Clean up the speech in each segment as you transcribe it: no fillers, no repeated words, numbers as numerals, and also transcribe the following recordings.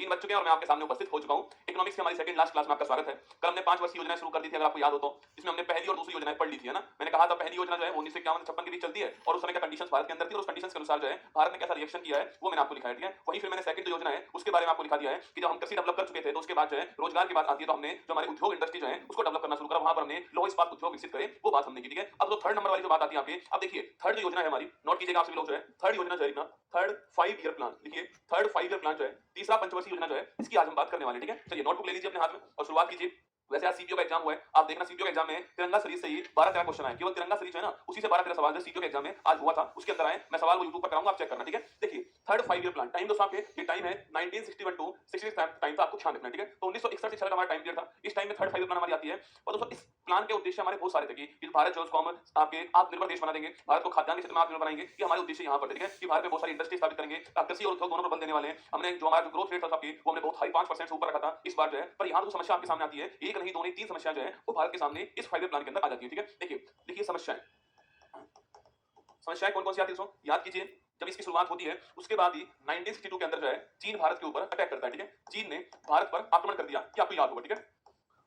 3 बज चुके हैं और मैं आपके सामने उपस्थित हो चुका हूं। इकोनॉमिक्स की हमारी सेकंड लास्ट क्लास में आपका स्वागत है। कल हमने 5 वर्षीय योजनाएं शुरू कर दी थी, अगर आपको याद हो तो। इसमें हमने पहली और दूसरी योजनाएं पढ़ ली थी, है ना। मैंने कहा था पहली योजना जो है 1951 से 56 के बीच चलती है और उस समय का कंडीशंस भारत के अंदर थी और उस कंडीशंस के अनुसार जो है भारत ने कैसा रिएक्शन किया है वो मैंने आपको लिखा है, ठीक है। वहीं फिर मैंने सेकंड जो योजना है उसके बारे में आपको लिखा दिया है कि जब हम कृषि डेवलप कर चुके थे तो उसके बाद जो है रोजगार की बात आती है, तो हमने जो हमारे उद्योग इंडस्ट्री जो है उसको डेवलप करना शुरू करा, वहां पर हमने लौह इस्पात उद्योग विकसित करे, वो बात हमने की, ठीक है। अब जो थर्ड नंबर वाली जो बात आती है आपकी, अब देखिए थर्ड जो योजना है हमारी, नोट कीजिएगा आप सभी लोग जो है, थर्ड योजना जो है ना, थर्ड 5 ईयर प्लान लिखिए। थर्ड 5 ईयर प्लान जो है, तीसरा पंचवर्षीय योजना जो है, इसकी आज हम बात करने वाले हैं, ठीक है। चलिए नोटबुक ले लीजिए अपने हाथ में और शुरुआत कीजिए। वैसे आज सीपीओ का एग्जाम हुआ है, आप देखना सीपीओ के एग्जाम में तिरंगा सीरीज से ही 12-13 क्वेश्चन आए, केवल तिरंगा सीरीज है ना, उसी से 12-13 सवाल जो सीपीओ के एग्जाम में आज हुआ था उसके अंदर आए। मैं सवाल वो यूट्यूब पर कराऊंगा, आप चेक करना, ठीक है। देखिए थर्ड 5 ईयर प्लान टाइम दोस्तों आपके, ये टाइम है 1961 टू 66 टाइम था, आपको ध्यान रखना, ठीक है। तो 1961 से चला हमारा टाइम पीरियड था, इस टाइम में थर्ड 5 ईयर प्लान हमारी आती है। और दोस्तों इस प्लान के उद्देश्य हमारे बहुत सारे थे कि भारत जो उसको हम आपके आत्मनिर्भर देश बना देंगे, भारत को खाद्यान्न के क्षेत्र में आत्मनिर्भर बनाएंगे, ये हमारे उद्देश्य यहाँ पर, ठीक है। कि भारत में बहुत सारी इंडस्ट्री स्थापित करेंगे, कृषि और उद्योग दोनों पर बल देने वाले हैं। हमने जो हमारा जो ग्रोथ रेट था आपकी वो हमने बहुत हाई 5% से ऊपर रखा था इस बार जो है। पर यहाँ तो समस्या आपके सामने आती है, एक नहीं दो नहीं तीन समस्या जो है वो भारत के सामने इस 5 ईयर प्लान के अंदर आ जाती है, ठीक है। देखिए देखिए समस्याएं, समस्याएं कौन कौन सी आती है दोस्तों, याद कीजिए। जब इसकी शुरुआत होती है उसके बाद ही 1962 के अंदर जो है चीन भारत के ऊपर अटैक करता है, ठीक है। चीन ने भारत पर आक्रमण कर दिया, ये आपको याद होगा, ठीक है।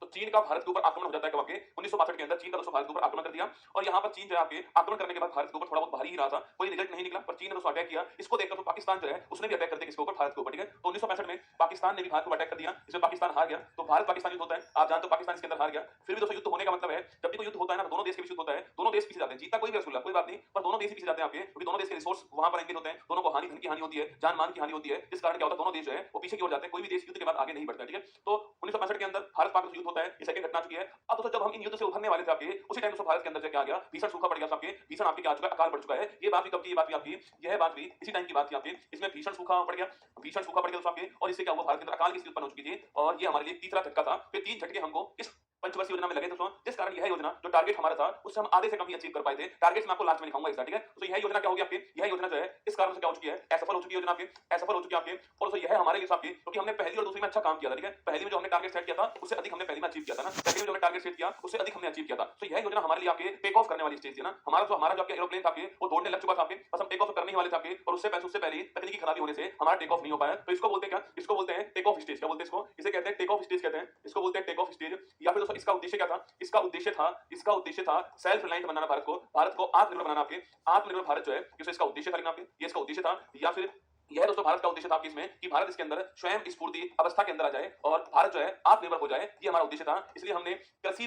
तो चीन का भारत के ऊपर आक्रमण हो जाता है कब आपके 1962 के अंदर, चीन का दोस्तों भारत के ऊपर आक्रमण कर दिया। और यहाँ पर चीन जो है आपके आक्रमण करने के बाद भारत के ऊपर थोड़ा बहुत भारी ही रहा था, कोई रिजल्ट नहीं निकला, पर चीन ने दोस्तों अटैक किया। इसको देखकर तो पाकिस्तान जो है उसने भी अटैक कर दिया किसके ऊपर, भारत के ऊपर, ठीक है। तो 1965 में पाकिस्तान ने भी भारत को अटैक कर दिया, इसमें पाकिस्तान हार गया। तो भारत पाकिस्तान युद्ध होता है, आप जानते हो पाकिस्तान इसके अंदर हार गया। फिर भी दोस्तों युद्ध होने का मतलब है जब भी कोई युद्ध होता है ना, दोनों देश के बीच युद्ध होता है, दोनों देश पीछे जाते हैं, जीता कोई भी रसूलुल्लाह कोई बात नहीं, पर दोनों देश ही पीछे जाते हैं आपके, क्योंकि दोनों देश के रिसोर्स वहां पर एंगेज होते हैं, दोनों को हानि, धन की हानि होती है, जान मान की हानि होती है। इस कारण क्या होता है, दोनों देश जो है वो पीछे की ओर जाते हैं, कोई भी देश युद्ध के बाद आगे नहीं बढ़ता, ठीक है। तो 1965 के अंदर भारत पाक युद्ध होता है, ये सेकंड घटना चुकी है। अब दोस्तों जब हम इन युद्ध से उभरने वाले थे आपके, उसी टाइम दोस्तों भारत के अंदर क्या आ गया, भीषण सूखा पड़ गया आपके, भीषण आपके क्या आ चुका है, अकाल पड़ चुका है। ये बात भी कब की, ये बात भी आपकी, यह बात भी इसी टाइम की बात थी आपके, इसमें भीषण सूखा पड़ गया, भीषण सूखा पड़ गया दोस्तों आपके। और इससे क्या हुआ, भारत के अंदर अकाल की स्थिति उत्पन्न हो चुकी थी और ये हमारे लिए तीसरा झटका था। फिर 3 झटके हमको इस पंचवर्षीय योजना में लगे दोस्तों, जिस कारण यह योजना जो टारगेट हमारा था उससे हम आधे से कम ही अचीव कर पाए थे। टारगेट्स मैं आपको लास्ट में दिखाऊंगा इसका, ठीक है। तो यह योजना क्या होगी आपकी, यह योजना जो है इस कारण से क्या हो चुकी है, असफल हो चुकी है योजना आपकी, असफल हो चुकी है आपकी। और दोस्तों यह हमारे लिए आपकी, क्योंकि हमने पहली और दूसरी में अच्छा काम किया था, ठीक है। पहली में जो हमने टारगेट सेट किया था उससे अधिक हमने पहली में अचीव किया था ना, पहली में जो हमने टारगेट सेट किया उससे अधिक हमने अचीव किया था। तो यह योजना हमारे लिए आपके टेक ऑफ करने वाली स्टेज थी ना, हमारा जो आपके एरोप्लेन था आपके वो दौड़ने लग चुका था आपके, बस हम टेक ऑफ करने ही वाले थे आपके। और उससे पहले तकनीकी खराबी होने से हमारा टेक ऑफ नहीं हो पाया। तो इसको बोलते हैं क्या, इसको बोलते हैं टेक ऑफ स्टेज, क्या बोलते हैं इसको, इसे कहते हैं टेक ऑफ स्टेज कहते हैं, इसको बोलते हैं टेक ऑफ स्टेज। या फिर दोस्तों इसका उद्देश्य क्या था, इसका उद्देश्य था सेल्फ रिलायंट बनाना, भारत को आत्मनिर्भर बनाना आपके, आत्मनिर्भर भारत जो है इसका उद्देश्य था, लेकिन आपके ये इसका उद्देश्य था। या फिर यह दोस्तों भारत का उद्देश्य था कि इसमें कि भारत इसके अंदर स्वयं स्फूर्ति अवस्था के अंदर आ जाए और भारत जो है आत्मनिर्भर हो जाए, ये हमारा उद्देश्य था। इसलिए हमने कृषि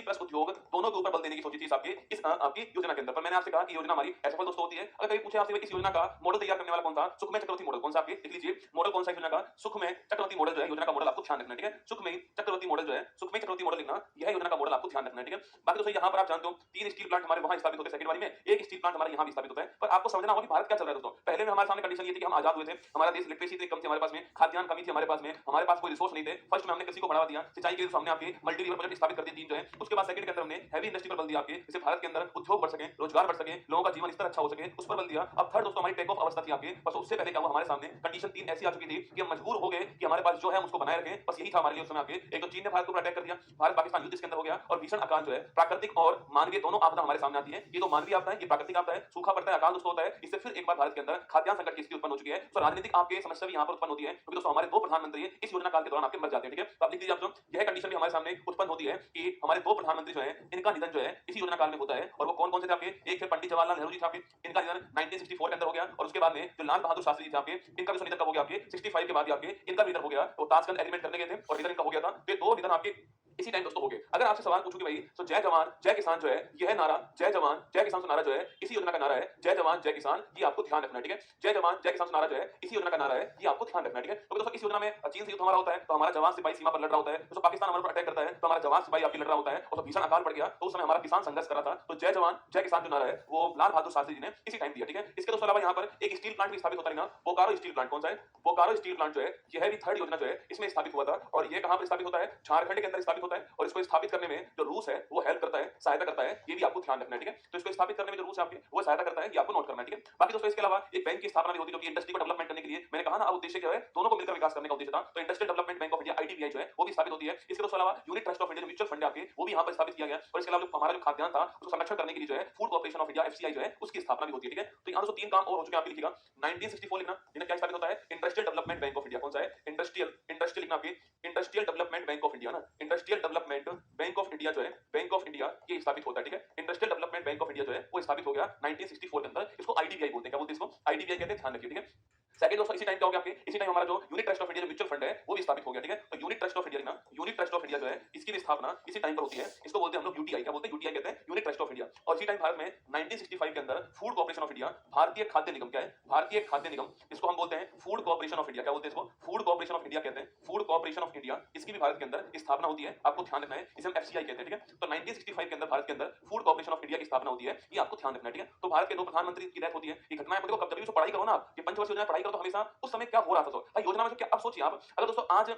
प्लस उद्योग दोनों के ऊपर बल देने की सोची थी आपकी योजना के अंदर। पर मैंने आपसे कहा कि योजना हमारी असफल दोस्तों होती है। अगर कभी पूछे आपसे इस योजना का मॉडल तैयार करने वाला कौन था, सुखमय चक्रवर्ती मॉडल कौन सा, आपके लिख लीजिए मॉडल कौन सा योजना का, सुखमय चक्रवर्ती मॉडल जो है योजना का मॉडल आपको ध्यान रखना, ठीक है। सुखमय चक्रवर्ती मॉडल जो है, सुखमय चक्रवर्ती मॉडल लिखना, यह योजना का मॉडल आपको ध्यान रखना है, ठीक है। बाकी दोस्तों यहाँ पर आप जानते हो 3 स्टील प्लांट हमारे वहां स्थापित होते हैं सेकंड वाली में, एक स्टील प्लांट हमारे यहाँ भी स्थापित होता है। पर आपको समझना होगा कि भारत क्या चल रहा है दोस्तों। पहले में हमारे सामने कंडीशन ये थी कि हम आजाद हुए थे, हमारा देश लिटरेसी कम थी हमारे पास में, खाद्यान्न कमी थी हमारे पास में, हमारे पास कोई रिसोर्स नहीं थे। फर्स्ट में हमने कृषि को बढ़ावा दिया, सिंचाई के लिए सामने आपके मल्टी रिवर प्रोजेक्ट स्थापित कर दिए 3 जो है। उसके बाद सेकंड के अंदर हमने हैवी इंडस्ट्री पर बल दिया आपके, जिससे भारत के अंदर उद्योग बढ़ सके, रोजगार बढ़ सके, लोगों का जीवन स्तर अच्छा हो सके, उस पर बल दिया। अब थर्ड दोस्तों हमारी टेक ऑफ अवस्था थी आपके, बस उससे पहले क्या हुआ, हमारे सामने कंडीशन 3 ऐसी आ चुकी थी कि हम मजबूर हो गए कि हमारे पास जो है उसको बनाए रखें, बस यही था हमारे लिए उस समय आपके। एक तो चीन ने भारत को अटैक कर दिया, भारत पाकिस्तान युद्ध इसके अंदर हो गया और भीषण अकाल जो है प्राकृतिक और मानवीय दोनों आपदा हमारे सामने आती है। ये तो मानवीय आपदा है, ये प्राकृतिक आपदा है, सूखा पड़ता है, अकाल दोस्तों होता है। इससे फिर एक बार भारत के अंदर खाद्यान्न संकट की स्थिति उत्पन्न हो चुकी है। तो राजनीतिक आपके समस्या भी यहाँ पर उत्पन्न होती है, क्योंकि दोस्तों हमारे 2 प्रधानमंत्री इस योजना काल के दौरान आपके मर जाते हैं, ठीक है। तो आप लिख लीजिए आप जो यह कंडीशन भी हमारे सामने उत्पन्न होती है कि हमारे 2 प्रधानमंत्री जो है इनका निधन जो है इसी योजना काल में होता है। और वो कौन कौन से थे आपके, एक थे पंडित जवाहरलाल नेहरू जी थे आपके, इनका निधन 1964 के अंदर हो गया। और उसके बाद में जो लाल बहादुर शास्त्री जी थे आपके, इनका भी निधन कब हो गया आपके 65 के बाद आपके, इनका निधन हो गया। तो ताशकंद एलिमेंट करने गए थे और निधन इनका हो गया था। ये 2 निधन आपके इसी टाइम दोस्तों हो गए। अगर आपसे सवाल पूछूं कि भाई तो जय जवान जय किसान जो है, यह नारा जय जवान जय किसान नारा जो है इसी योजना का नारा है, जय जवान जय किसान, ये आपको ध्यान रखना है, ठीक है। जय जवान जय किसान नारा जो है इसी योजना का नारा है, ये आपको ध्यान रखना है, ठीक है। तो दोस्तों इस योजना में चीन से युद्ध हमारा होता है, तो हमारा जवान सिपाही सीमा पर लड़ रहा होता है। तो पाकिस्तान हमारे ऊपर अटैक करता है, तो हमारा जवान सिपाही आपकी लड़ रहा होता है। और तो भीषण अकाल पड़ गया, तो उस समय हमारा किसान संघर्ष कर रहा था। तो जय जवान जय किसान जो नारा है वो लाल बहादुर शास्त्री जी ने इसी टाइम दिया, ठीक है। इसके दोस्तों अलावा यहाँ पर एक स्टील प्लांट भी स्थापित होता है ना, बोकारो स्टील प्लांट कौन सा है, बोकारो स्टील प्लांट जो है यह भी थर्ड योजना जो है इसमें स्थापित हुआ था। और ये कहां पर स्थापित होता है, झारखंड के अंदर स्थापित होता है और इसको स्थापित करने में जो रूस है वो हेल्प करता है, सहायता करता है, ये भी आपको ध्यान रखना है, ठीक है। तो इसको स्थापित करने में जो रूस है आपके वो सहायता करता है, ये आपको नोट करना है, ठीक है। बाकी दोस्तों इसके अलावा एक बैंक की स्थापना भी होती है जो कि इंडस्ट्री को डेवलपमेंट करने के लिए, मैंने कहा ना, अब उद्देश्य क्या है, दोनों को मिलकर विकास करने का उद्देश्य था। तो industrial development bank of India IDBI जो है वो भी स्थापित होती है। इसके दोस्तों अलावा यूनिट ट्रस्ट ऑफ इंडिया जो म्यूचुअल फंड है आपके, वो भी यहाँ पर स्थापित किया गया। और इसके अलावा जो हमारा जो खाद्यान्न था उसको संरक्षण करने के लिए जो है food corporation of India FCI जो है उसकी स्थापना भी होती है, ठीक है। तो यहाँ दोस्तों तीन काम और हो चुके हैं आपके, लिखिएगा 1964 लिखना, जिन्हें क्या स्थापित होता है, industrial development bank of India. कौन सा है, इंडस्ट्रियल, इंडस्ट्रियल लिखना आपके, industrial development bank of India ना, industrial development bank of India जो है, बैंक ऑफ इंडिया ये स्थापित होता है, ठीक है। Industrial development bank of India जो है वो स्थापित हो गया 1964 के अंदर। इसको आईडीबीआई बोलते हैं, क्या बोलते हैं इसको, आईडीबीआई कहते हैं, ध्यान रखिए, ठीक है। सेकंड दोस्तों इसी टाइम क्या हो गया आपके, इसी टाइम हमारा जो यूनिट ट्रस्ट ऑफ इंडिया जो म्यूचुअल फंड है वो भी स्थापित हो गया, ठीक है। तो यूनिट ट्रस्ट ऑफ इंडिया ना, यूनिट ट्रस्ट ऑफ इंडिया जो है इसकी भी स्थापना इसी टाइम पर होती है। इसको बोलते हैं हम लोग यूटीआई, क्या बोलते हैं, यूटीआई कहते हैं, यूनिट ट्रस्ट ऑफ इंडिया। और इसी टाइम भारत में 1965 के अंदर फूड कॉर्पोरेशन ऑफ इंडिया, भारतीय खाद्य निगम, क्या है, भारतीय खाद्य निगम, इसको हम बोलते हैं फूड कॉर्पोरेशन ऑफ इंडिया, क्या बोलते हैं इसको, फूड कॉर्पोरेशन ऑफ इंडिया कहते हैं, फूड कॉर्पोरेशन ऑफ इंडिया, इसकी भी भारत के अंदर स्थापना होती है, आपको ध्यान रखना है। इसे हम एफसीआई कहते हैं, ठीक है। तो 1965 के अंदर भारत के अंदर फूड कॉर्पोरेशन ऑफ इंडिया की स्थापना होती है, ये आपको ध्यान रखना है, ठीक है। तो भारत के दो प्रधानमंत्री की डेथ होती है, ये घटनाएं देखो, कब जब भी पढ़ाई करो ना आप, ये पंचवर्षीय योजना पढ़ाई करो तो हमेशा उस समय क्या हो रहा था भाई योजना में, क्या अब सोचिए आप, अगर दोस्तों आज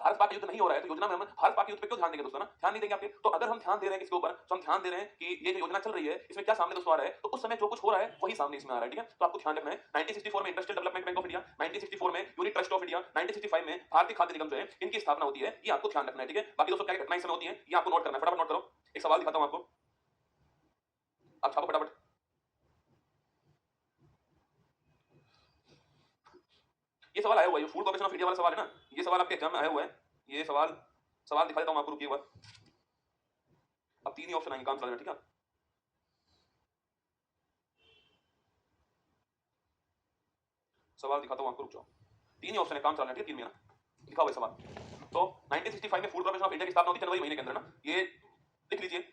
भारत पाक युद्ध नहीं हो रहा है तो योजना में हम भारत पाक युद्ध पे क्यों ध्यान देंगे दोस्तों, ना ध्यान नहीं देंगे आपके। तो अगर हम ध्यान दे रहे हैं किसके ऊपर, तो हम ध्यान दे रहे हैं कि ये जो योजना चल रही है इसमें क्या सामने दोस्तों आ रहा है, तो उस समय जो कुछ हो रहा है वही सामने इसमें आ रहा है, ठीक है। तो आपको ध्यान रखना है 1964 में industrial development bank of India, 1964 में यूनिट ट्रस्ट ऑफ इंडिया, 1965 में भारतीय खाद्य निगम जो है इनकी स्थापना होती है, ये आपको ध्यान रखना है, ठीक है। बाकी दोस्तों क्या घटनाएं समय होती है ये आपको नोट करना है, फटाफट नोट करो। एक सवाल दिखाता हूं आपको, आप छापो फटाफट। ये सवाल आया हुआ है, फूड कॉर्पोरेशन ऑफ इंडिया वाला सवाल है ना, ये सवाल आपके एग्जाम में आया हुआ है। ये सवाल सवाल दिखा देता हूं आपको, रुकिए एक बार। अब तीन ही ऑप्शन आएंगे, काम चल रहा है, ठीक है। सवाल दिखाता हूं आपको, रुक जाओ। तीन ही ऑप्शन है, काम चल रहा है, ठीक है, तीन में ना लिखा हुआ है सवाल। तो 1965 में फूड कॉर्पोरेशन ऑफ इंडिया की स्थापना होती है जनवरी महीने के अंदर ना, ये लिख लीजिए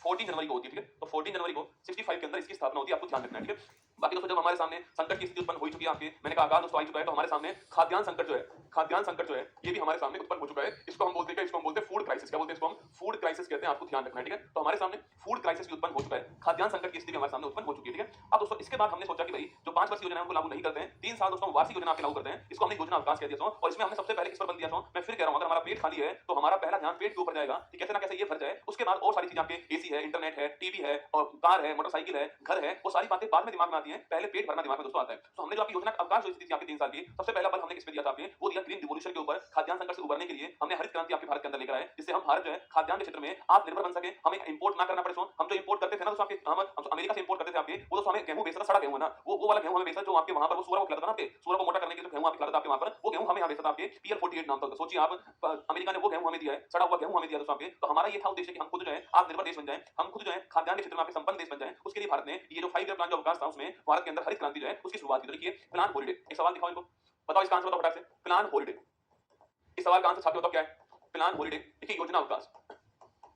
14 जनवरी को होती है, ठीक है। तो 14 जनवरी को 65 के अंदर इसकी स्थापना होती है, आपको ध्यान रखना है, ठीक है। बाकी दोस्तों जब हमारे सामने संकट की स्थिति उत्पन्न हो चुकी है आपके, मैंने कहा अकाल दोस्तों आ चुका है, तो हमारे सामने खाद्यान्न संकट जो है, खाद्यान्न संकट जो है ये भी हमारे सामने उत्पन्न हो चुका है। इसको हम बोलते हैं, इसको हम बोलते हैं फूड क्राइसिस, क्या बोलते हैं इसको हम, फूड क्राइसिस कहते हैं, आपको ध्यान रखना है, ठीक है। तो हमारे सामने फूड क्राइसिस भी उत्पन्न हो चुका है, खाद्यान्न संकट की स्थिति हमारे सामने उत्पन्न हो चुकी है, ठीक है। अब दोस्तों इसके बाद हमने सोचा कि भाई जो 5 वर्षीय योजना है उनको लागू नहीं करते हैं, 3 साल दोस्तों वार्षिक योजना आपके लागू करते हैं, इसको हमने योजना अवकाश कह दिया। और इसमें हमने सबसे पहले किस पर बल दिया, मैं फिर कह रहा हूं, अगर हमारा पेट खाली है तो हमारा पहला ध्यान पेट के ऊपर जाएगा कि कैसे ना कैसे ये भर जाए। उसके बाद और सारी चीजें आपके, एसी है, इंटरनेट है, टीवी है, और कार है, मोटरसाइकिल है, घर है, वो सारी बातें बाद में दिमाग में आती हैं, पहले पेट भरना दिमाग में दोस्तों आता है। तो हमने जो आपकी योजना अवकाश जो स्थिति आपकी 3 साल की, सबसे पहला बल हमने किस पे दिया था आपके, वो दिया ग्रीन रिवॉल्यूशन के ऊपर। खाद्यान्न संकट से उबरने के लिए हमने हरित क्रांति आपके भारत के अंदर लेकर आए, जिससे हम भारत जो है खाद्यान्न के क्षेत्र में आत्मनिर्भर बन सके, हमें इंपोर्ट ना करना पड़े। हम जो इंपोर्ट करते थे ना दोस्तों आपके, हम अमेरिका से इंपोर्ट करते थे आपके, वो दोस्तों हमें गेहूं बेचता था, सड़ा गेहूं ना, वो वाला गेहूं हमें बेचता जो आपके वहां पर वो सूअर को खिलाता था ना, आपके सूअर को मोटा करने के लिए गेहूं आपके खिलाता था आपके वहां पर, वो गेहूं हमें यहां बेचता था आपके, PL48 नाम था। सोचिए आप, अमेरिका ने वो गेहूं हमें दिया है, सड़ा हुआ गेहूं हमें दिया दोस्तों आपके। तो हमारा ये था उद्देश्य कि हम खुद जो है आत्मनिर्भर देश बन जाएं, हम खुद जो है खाद्यान्न के क्षेत्र में आपके संपन्न देश बन जाएं। उसके लिए भारत ने ये जो 5 ईयर प्लान जो अवकाश था उसमें भारत के अंदर हरित क्रांति जो है उसकी शुरुआत की। तो देखिए प्लान हॉलिडे, एक सवाल दिखाओ इनको, बताओ इसका आंसर बताओ फटाक से, प्लान हॉलिडे, इस सवाल का आंसर छापे बताओ क्या है, प्लान हॉलिडे, देखिए योजना अवकाश।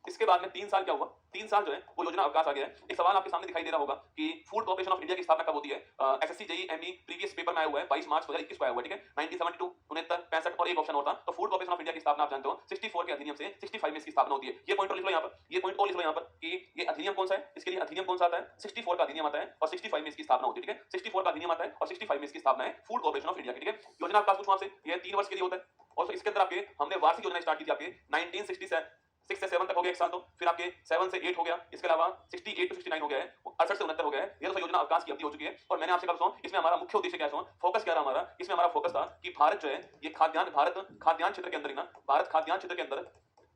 इसके बाद में 3 साल क्या हुआ, 3 साल जो है वो योजना अवकाश आ गया है। एक सवाल आपके सामने दिखाई दे रहा होगा कि फूड कॉर्पोरेशन ऑफ इंडिया की स्थापना कब होती है। SSC JEE ME previous paper में आया हुआ है, 22 मार्च 2021 को आया हुआ है, ठीक है। 1972, 69, 65 और एक ऑप्शन और था। तो फूड कॉर्पोरेशन ऑफ इंडिया की स्थापना आप जानते हो 64 के अधिनियम से 65 में इसकी स्थापना होती है। ये पॉइंट और लिख लो यहाँ पर, ये पॉइंट और लिख लो यहाँ पर कि ये अधिनियम कौन सा है, इसके लिए अधिनियम कौन सा आता है, 64 का अधिनियम आता है और 65 में इसकी स्थापना होती है, ठीक है। 64 का अधिनियम आता है और 65 में इसकी स्थापना है फूड कॉर्पोरेशन ऑफ इंडिया की, ठीक है। योजना अवकाश पूछूं आपसे, ये 3 वर्ष के लिए होता है और इसके अंदर आपके हमने वार्षिक योजना स्टार्ट की थी आपके 1967 6 से 7 तक हो गया एक साल, तो फिर आपके 7 से 8 हो गया, इसके अलावा 68 to 69 हो गया है, 68 से 69 हो गया है। ये तो योजना अवकाश की अवधि हो चुकी है। और मैंने आपसे कहा दोस्तों इसमें हमारा मुख्य उद्देश्य क्या है, फोकस क्या रहा हमारा, इसमें हमारा फोकस था कि भारत जो है ये खाद्यान्न, भारत खाद्यान्न क्षेत्र के अंदर ही ना, भारत खाद्यान्न क्षेत्र के अंदर,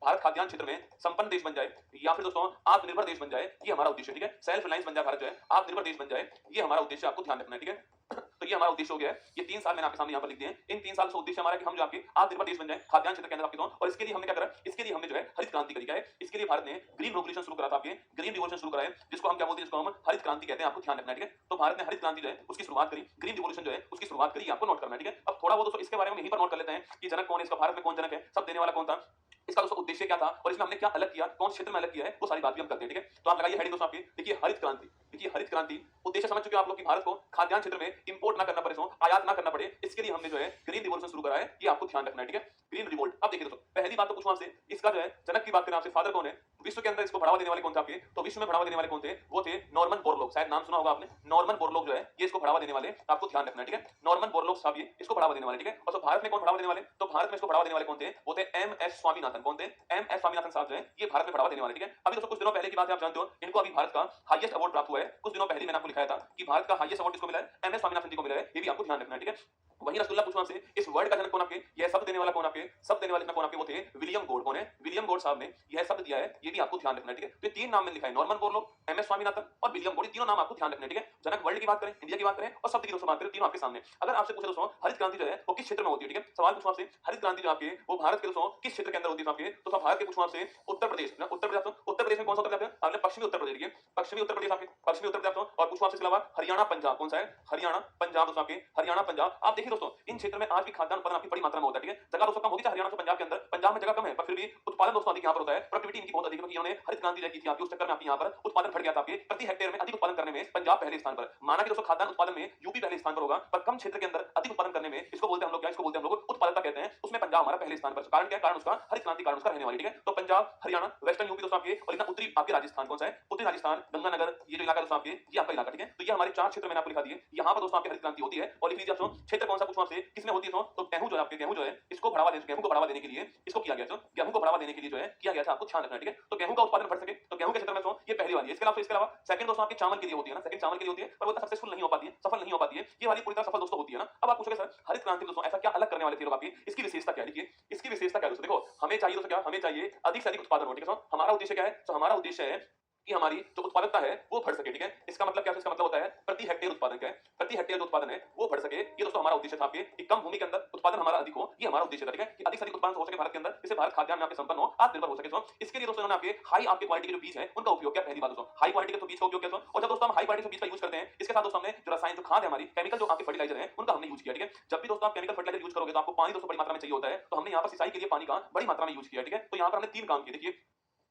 भारत खाद्यान्न क्षेत्र में संपन्न देश बन जाए या फिर दोस्तों आत्मनिर्भर देश बन जाए, ये हमारा उद्देश्य, ठीक है। सेल्फ रिलायंस बन जाए भारत जो है, आत्मनिर्भर देश बन जाए, ये हमारा उद्देश्य, आपको ध्यान रखना है, ठीक है। तो ये हमारा उद्देश्य हो गया है। ये 3 साल मैंने आपके सामने यहाँ पर लिख दिए हैं। इन 3 साल से उद्देश्य हमारा कि हम जो आपके आत्मनिर्भर देश बन जाए खाद्यान्न क्षेत्र के अंदर आपके दोस्त। और इसके लिए हमने क्या करा, इसके लिए हमने जो है हरित क्रांति करी है। इसके लिए भारत ने ग्रीन रेवोल्यूशन शुरू करा था, आपके ग्रीन रिवॉल्यूशन शुरू करा है, जिसको हम क्या बोलते हैं, जिसको हम हरित क्रांति कहते हैं, आपको ध्यान रखना है, ठीक है। तो भारत ने हरित क्रांति जो है उसकी शुरुआत करी, ग्रीन रिवॉल्यूशन जो है उसकी शुरुआत करी, आपको नोट करना है, ठीक है। अब थोड़ा बहुत दोस्तों इसके बारे में यहीं पर नोट कर लेते हैं कि जनक कौन है, इसका भारत में कौन जनक है, सब देने वाला कौन था, इसका दोस्तों उद्देश्य क्या था और इसमें हमने क्या अलग किया, कौन क्षेत्र में अलग किया है, वो सारी बात भी हम करते हैं, ठीक है। तो आप लगाइए हेडिंग दोस्तों आपकी, देखिए हरित क्रांति, देखिए हरित क्रांति उद्देश्य समझ चुके हो आप लोग कि भारत को खाद्यान्न क्षेत्र में इंपोर्ट ना करना पड़े, आयात ना करना पड़े, इसके लिए हमने जो है ग्रीन रिवॉल्यूशन शुरू करा है, ये आपको ध्यान रखना है, ठीक है। ग्रीन रिवोल्ट, अब देखिए दोस्तों पहली बात तो पूछूं आपसे, इसका जो है जनक की बात करें आपसे, फादर कौन है विश्व के अंदर, इसको बढ़ावा देने वाले कौन थे आपके, तो विश्व में बढ़ावा देने वाले कौन थे, वो थे नॉर्मन बोरलॉग, शायद नाम सुना होगा आपने, नॉर्मन बोरलॉग जो है ये इसको बढ़ावा देने वाले, आपको ध्यान रखना है, ठीक है। नॉर्मन बोरलॉग साहब ये इसको बढ़ावा देने वाले, ठीक है। और तो भारत में कौन बढ़ावा देने वाले, तो भारत में इसको बढ़ावा देने वाले कौन थे, वो थे एम एस स्वामीनाथन, कौन थे, एम एस स्वामीनाथन साहब जो है ये भारत में बढ़ावा देने वाले, ठीक है। अभी दोस्तों कुछ दिनों पहले की बात है, आप जानते हो इनको अभी भारत का हाईएस्ट अवार्ड प्राप्त हुआ है, कुछ दिनों पहले मैंने आपको लिखाया था कि भारत का हाईएस्ट अवार्ड किसको मिला है, एम एस स्वामीनाथन जी को मिला है, ये भी आपको ध्यान रखना है, ठीक है। वही रसगुल्ला पूछूं आपसे, इस वर्ड का जनक कौन आपके, यह शब्द देने वाला कौन आपके, शब्द देने वाले कौन आपके, वो थे विलियम गोड, कौन है, विलियम गोड साहब ने यह शब्द दिया है, ये भी आपको ध्यान रखना है, ठीक है। तो तीन नाम में लिखा है, Norman Borlaug, M S Swaminathan और विलियम गोड, तीनों नाम आपको ध्यान रखने, ठीक है। जनक वर्ल्ड की बात करें, इंडिया की बात करें और शब्द की दोस्तों बात करें, तीनों आपके सामने। अगर आपसे पूछे दोस्तों हरित क्रांति जो है वो किस क्षेत्र में होती है, ठीक है, सवाल पूछूं आपसे हरित क्रांति जो आपके वो भारत के दोस्तों किस क्षेत्र के अंदर होती है आपके, तो भारत के पूछूं आपसे उत्तर प्रदेश, उत्तर प्रदेश, उत्तर प्रदेश में कौन सा उत्तर प्रदेश, आपने पश्चिमी उत्तर प्रदेश, पश्चिमी उत्तर प्रदेश आपके, पश्चिमी उत्तर प्रदेश। और पूछूं आपसे इसके अलावा हरियाणा पंजाब, कौन सा है, हरियाणा पंजाब दोस्तों आपके, हरियाणा पंजाब। आप देखिए दोस्तों इन क्षेत्र में आज भी खाद्यान्न उत्पादन आपकी बड़ी मात्रा में होता है, ठीक है। जगह दोस्तों कम होती है हरियाणा से पंजाब के अंदर, पंजाब में जगह कम है पर फिर भी उत्पादन दोस्तों अधिक यहाँ पर होता है, प्रोडक्टिविटी इनकी बहुत अधिक है, क्योंकि इन्होंने हरित क्रांति जो की थी आपकी, उस चक्कर में आपके यहाँ पर उत्पादन बढ़ गया था, आपके प्रति हेक्टेयर में अधिक उत्पादन करने में पंजाब पहले स्थान पर। माना कि दोस्तों खाद्यान्न उत्पादन में यूपी पहले स्थान पर होगा, पर कम क्षेत्र के अंदर अधिक उत्पादन करने में इसको बोलते हैं हम लोग क्या, इसको बोलते हैं हम लोग उत्पादकता कहते हैं, उसमें पंजाब हमारा पहले स्थान पर। कारण क्या है, कारण उसका हरित क्रांति, कारण उसका रहने वाली, ठीक है। तो पंजाब, हरियाणा, वेस्टर्न यूपी दोस्तों आपके, और इतना उत्तरी आपके राजस्थान, कौन सा है, उत्तरी राजस्थान, गंगानगर, ये जो इलाका दोस्तों आपके, ये आपका इलाका, ठीक है। तो ये हमारे चार क्षेत्र मैंने आपको लिखा दिए, यहाँ पर दोस्तों आपकी हरित क्रांति होती है। और लिख लीजिए दोस्तों क्षेत्र कौन सा पूछूं आपसे, किसमें होती है, तो गेहूं जो है आपके, गेहूं जो है इसको बढ़ावा देने, गेहूं को बढ़ावा देने के लिए इसको किया गया, गेहूं को बढ़ावा देने के लिए जो है किया गया था, आपको ध्यान रखना है, ठीक है। तो गेहूं का उत्पादन बढ़ सके तो गेहूं के क्षेत्र में तो ये पहली वाली है। इसके अलावा सेकंड दोस्तों आपके चावल के लिए होती है ना, सेकंड चावल के लिए होती है, पर वो इतना सक्सेसफुल नहीं हो पाती है, सफल नहीं हो पाती है, ये वाली पूरी तरह सफल दोस्तों होती है ना। अब आप पूछोगे सर हरित क्रांति दोस्तों ऐसा क्या अलग करने वाले थे लोग आपकी, इसकी विशेषता क्या, लिखिए इसकी विशेषता क्या है दोस्तों। देखो हमें चाहिए दोस्तों क्या, हमें चाहिए अधिक से अधिक उत्पादन हो, ठीक है। हमारा उद्देश्य क्या है, तो हमारा उद्देश्य है कि हमारी जो उत्पादकता है वो बढ़ सके, ठीक है। इसका मतलब क्या है, इसका मतलब होता है प्रति हेक्टेयर उत्पादन क्या है, प्रति हेक्टेयर जो उत्पादन है वो बढ़ सके, ये दोस्तों हमारा उद्देश्य था आपके, कि कम भूमि के अंदर उत्पादन हमारा अधिक हो, ये हमारा उद्देश्य था, ठीक है। कि अधिक से अधिक उत्पादन हो सके भारत के अंदर, जिससे भारत खाद्यान्न में आपके संपन्न हो, आत्मनिर्भर हो सके। तो इसके लिए दोस्तों आपके हाई आपके क्वालिटी के जो बीज है उनका उपयोग किया, पहली बात दोस्तों हाई क्वालिटी के तो बीज का उपयोग किया। और जब दोस्तों हम हाई क्वालिटी के बीज का यूज करते हैं, इसके साथ दोस्तों हमने जो रसायन जो खाद है हमारी केमिकल जो आपके फर्टिलाइजर है उनका हमने यूज किया, ठीक है। जब भी दोस्तों आप केमिकल फर्टिलाइजर यूज करोगे तो आपको पानी दोस्तों बड़ी मात्रा में चाहिए होता है, तो हमने यहाँ पर सिंचाई के लिए पानी का बड़ी मात्रा में यूज किया, ठीक है। तो यहाँ पर हमने तीन काम किए, देखिए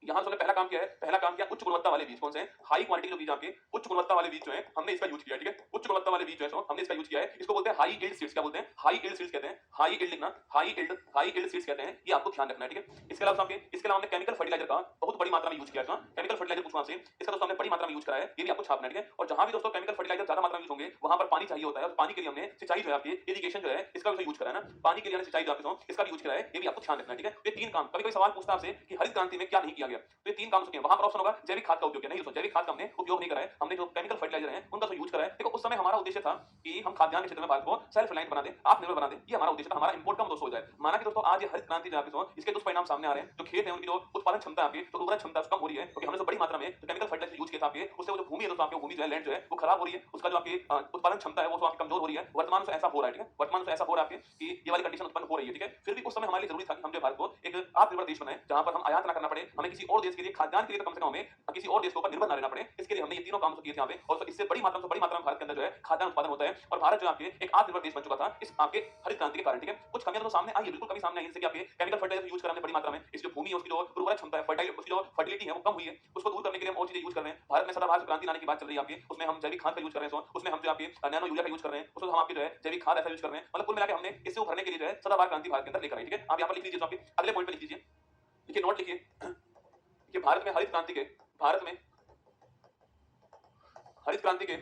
यहाँ हमने पहला काम किया है, पहला काम किया उच्च गुणवत्ता वाले बीज, कौन से हैं, हाई क्वालिटी के बीज आपके, उच्च गुणवत्ता वाले बीज जो है हमने इसका यूज किया, ठीक है। उच्च गुणवत्ता वाले बीज जो है हमने इसका यूज किया है, इसको बोलते हैं हाई यील्ड सीड्स, क्या बोलते हैं, हाई यील्ड सीड्स कहते हैं, हाई यील्ड लिखना, हाई यील्ड सीड्स कहते हैं, ये आपको ध्यान रखना है, ठीक है। इसके अलावा हमने केमिकल फर्टिलाइजर का बहुत बड़ी मात्रा में यूज किया है, केमिकल फर्टिलाइजर पूछना आपसे, इसका दोस्तों हमने बड़ी मात्रा में यूज करा है, ये भी आपको छापना है, ठीक है। और जहां भी दोस्तों केमिकल फर्टिलाइजर ज्यादा मात्रा में यूज होंगे वहां पर पानी चाहिए होता है, और पानी के लिए हमने सिंचाई जो है आपकी इरिगेशन जो है इसका भी यूज करा है ना, पानी के लिए हमने सिंचाई जो आपके इसका भी यूज करा है, ये भी आपको ध्यान रखना है, ठीक है। ये तीन काम, कभी कोई सवाल पूछता है आपसे कि हरित क्रांति में क्या नहीं किया गया, तो ये तीन काम सुनिए, वहां पर ऑप्शन होगा जैविक खाद का उपयोग किया, नहीं दोस्तों जैविक खाद का हमने उपयोग नहीं करा है, हमने जो केमिकल फर्टिलाइजर है उनका तो यूज करा है। देखो उस समय हमारा उद्देश्य था कि हम खाद्यान्न के क्षेत्र में भारत को सेल्फ रिलायंट बना दें, आत्मनिर्भर बना दें, ये हमारा उद्देश्य था, हमारा इंपोर्ट कम दोस्तों हो जाए। माना कि दोस्तों आज ये हरित क्रांति जो है आपके इसके दुष्परिणाम सामने आ रहे हैं, जो खेत है उनकी जो उत्पादन क्षमता आपकी, तो उर्वरक क्षमता कम हो रही है, क्योंकि हमने जो बड़ी मात्रा में केमिकल फर्टिलाइजर यूज किया था आपके, उससे वो जो भूमि है दोस्तों आपकी, भूमि जो है लैंड जो है वो खराब हो रही है, उसका जो आपकी उत्पादन क्षमता है वो आपकी कमजोर हो रही है। वर्तमान में ऐसा हो रहा है, ठीक है, वर्तमान में ऐसा हो रहा है कि ये वाली कंडीशन उत्पन्न हो रही है, ठीक है। फिर भी उस समय हमारे लिए जरूरी था कि हम जो भारत को एक आत्मनिर्भर देश बनाए, जहां पर हम आयात ना करना पड़े, हमें किसी और देश के लिए खाद्यान्न के लिए कम से कम हमें किसी और देश के ऊपर निर्भर ना रहना पड़े। इसके लिए हमने ये तीनों काम किए थे यहाँ पे, और इससे बड़ी मात्रा में भारत के अंदर जो है खाद्यान्न उत्पादन होता है, और भारत जो आपके एक आत्मनिर्भर देश बन चुका था इस आपके हरित क्रांति के कारण, ठीक है। कुछ कमियां तो सामने आई है, बिल्कुल कमी सामने आई, जैसे कि आपके केमिकल फर्टिलाइजर यूज करने बड़ी मात्रा में, इसकी जो भूमि है उसकी जो उर्वरक क्षमता है, फर्टाइल उसकी जो फर्टिलिटी है वो कम हुई है, उसको दूर करने के लिए हम और चीजें यूज कर रहे हैं। भारत में सदाबहार क्रांति लाने की बात चल रही है आपकी, उसमें हम जैविक खाद का यूज कर रहे हैं, उसमें हम जो आपके नैनो यूरिया का यूज कर रहे हैं, उसमें हम आपके जो है जैविक खाद ऐसा यूज कर रहे हैं, मतलब कुल मिला के हमने इससे उभरने के लिए जो है सदाबहार क्रांति भारत के अंदर लेकर आई, ठीक है। आप यहाँ पर लिख लीजिए, आपके अगले पॉइंट पे लिख लीजिए, देखिए नोट लिखिए कि भारत में हरित क्रांति के, भारत में हरित क्रांति के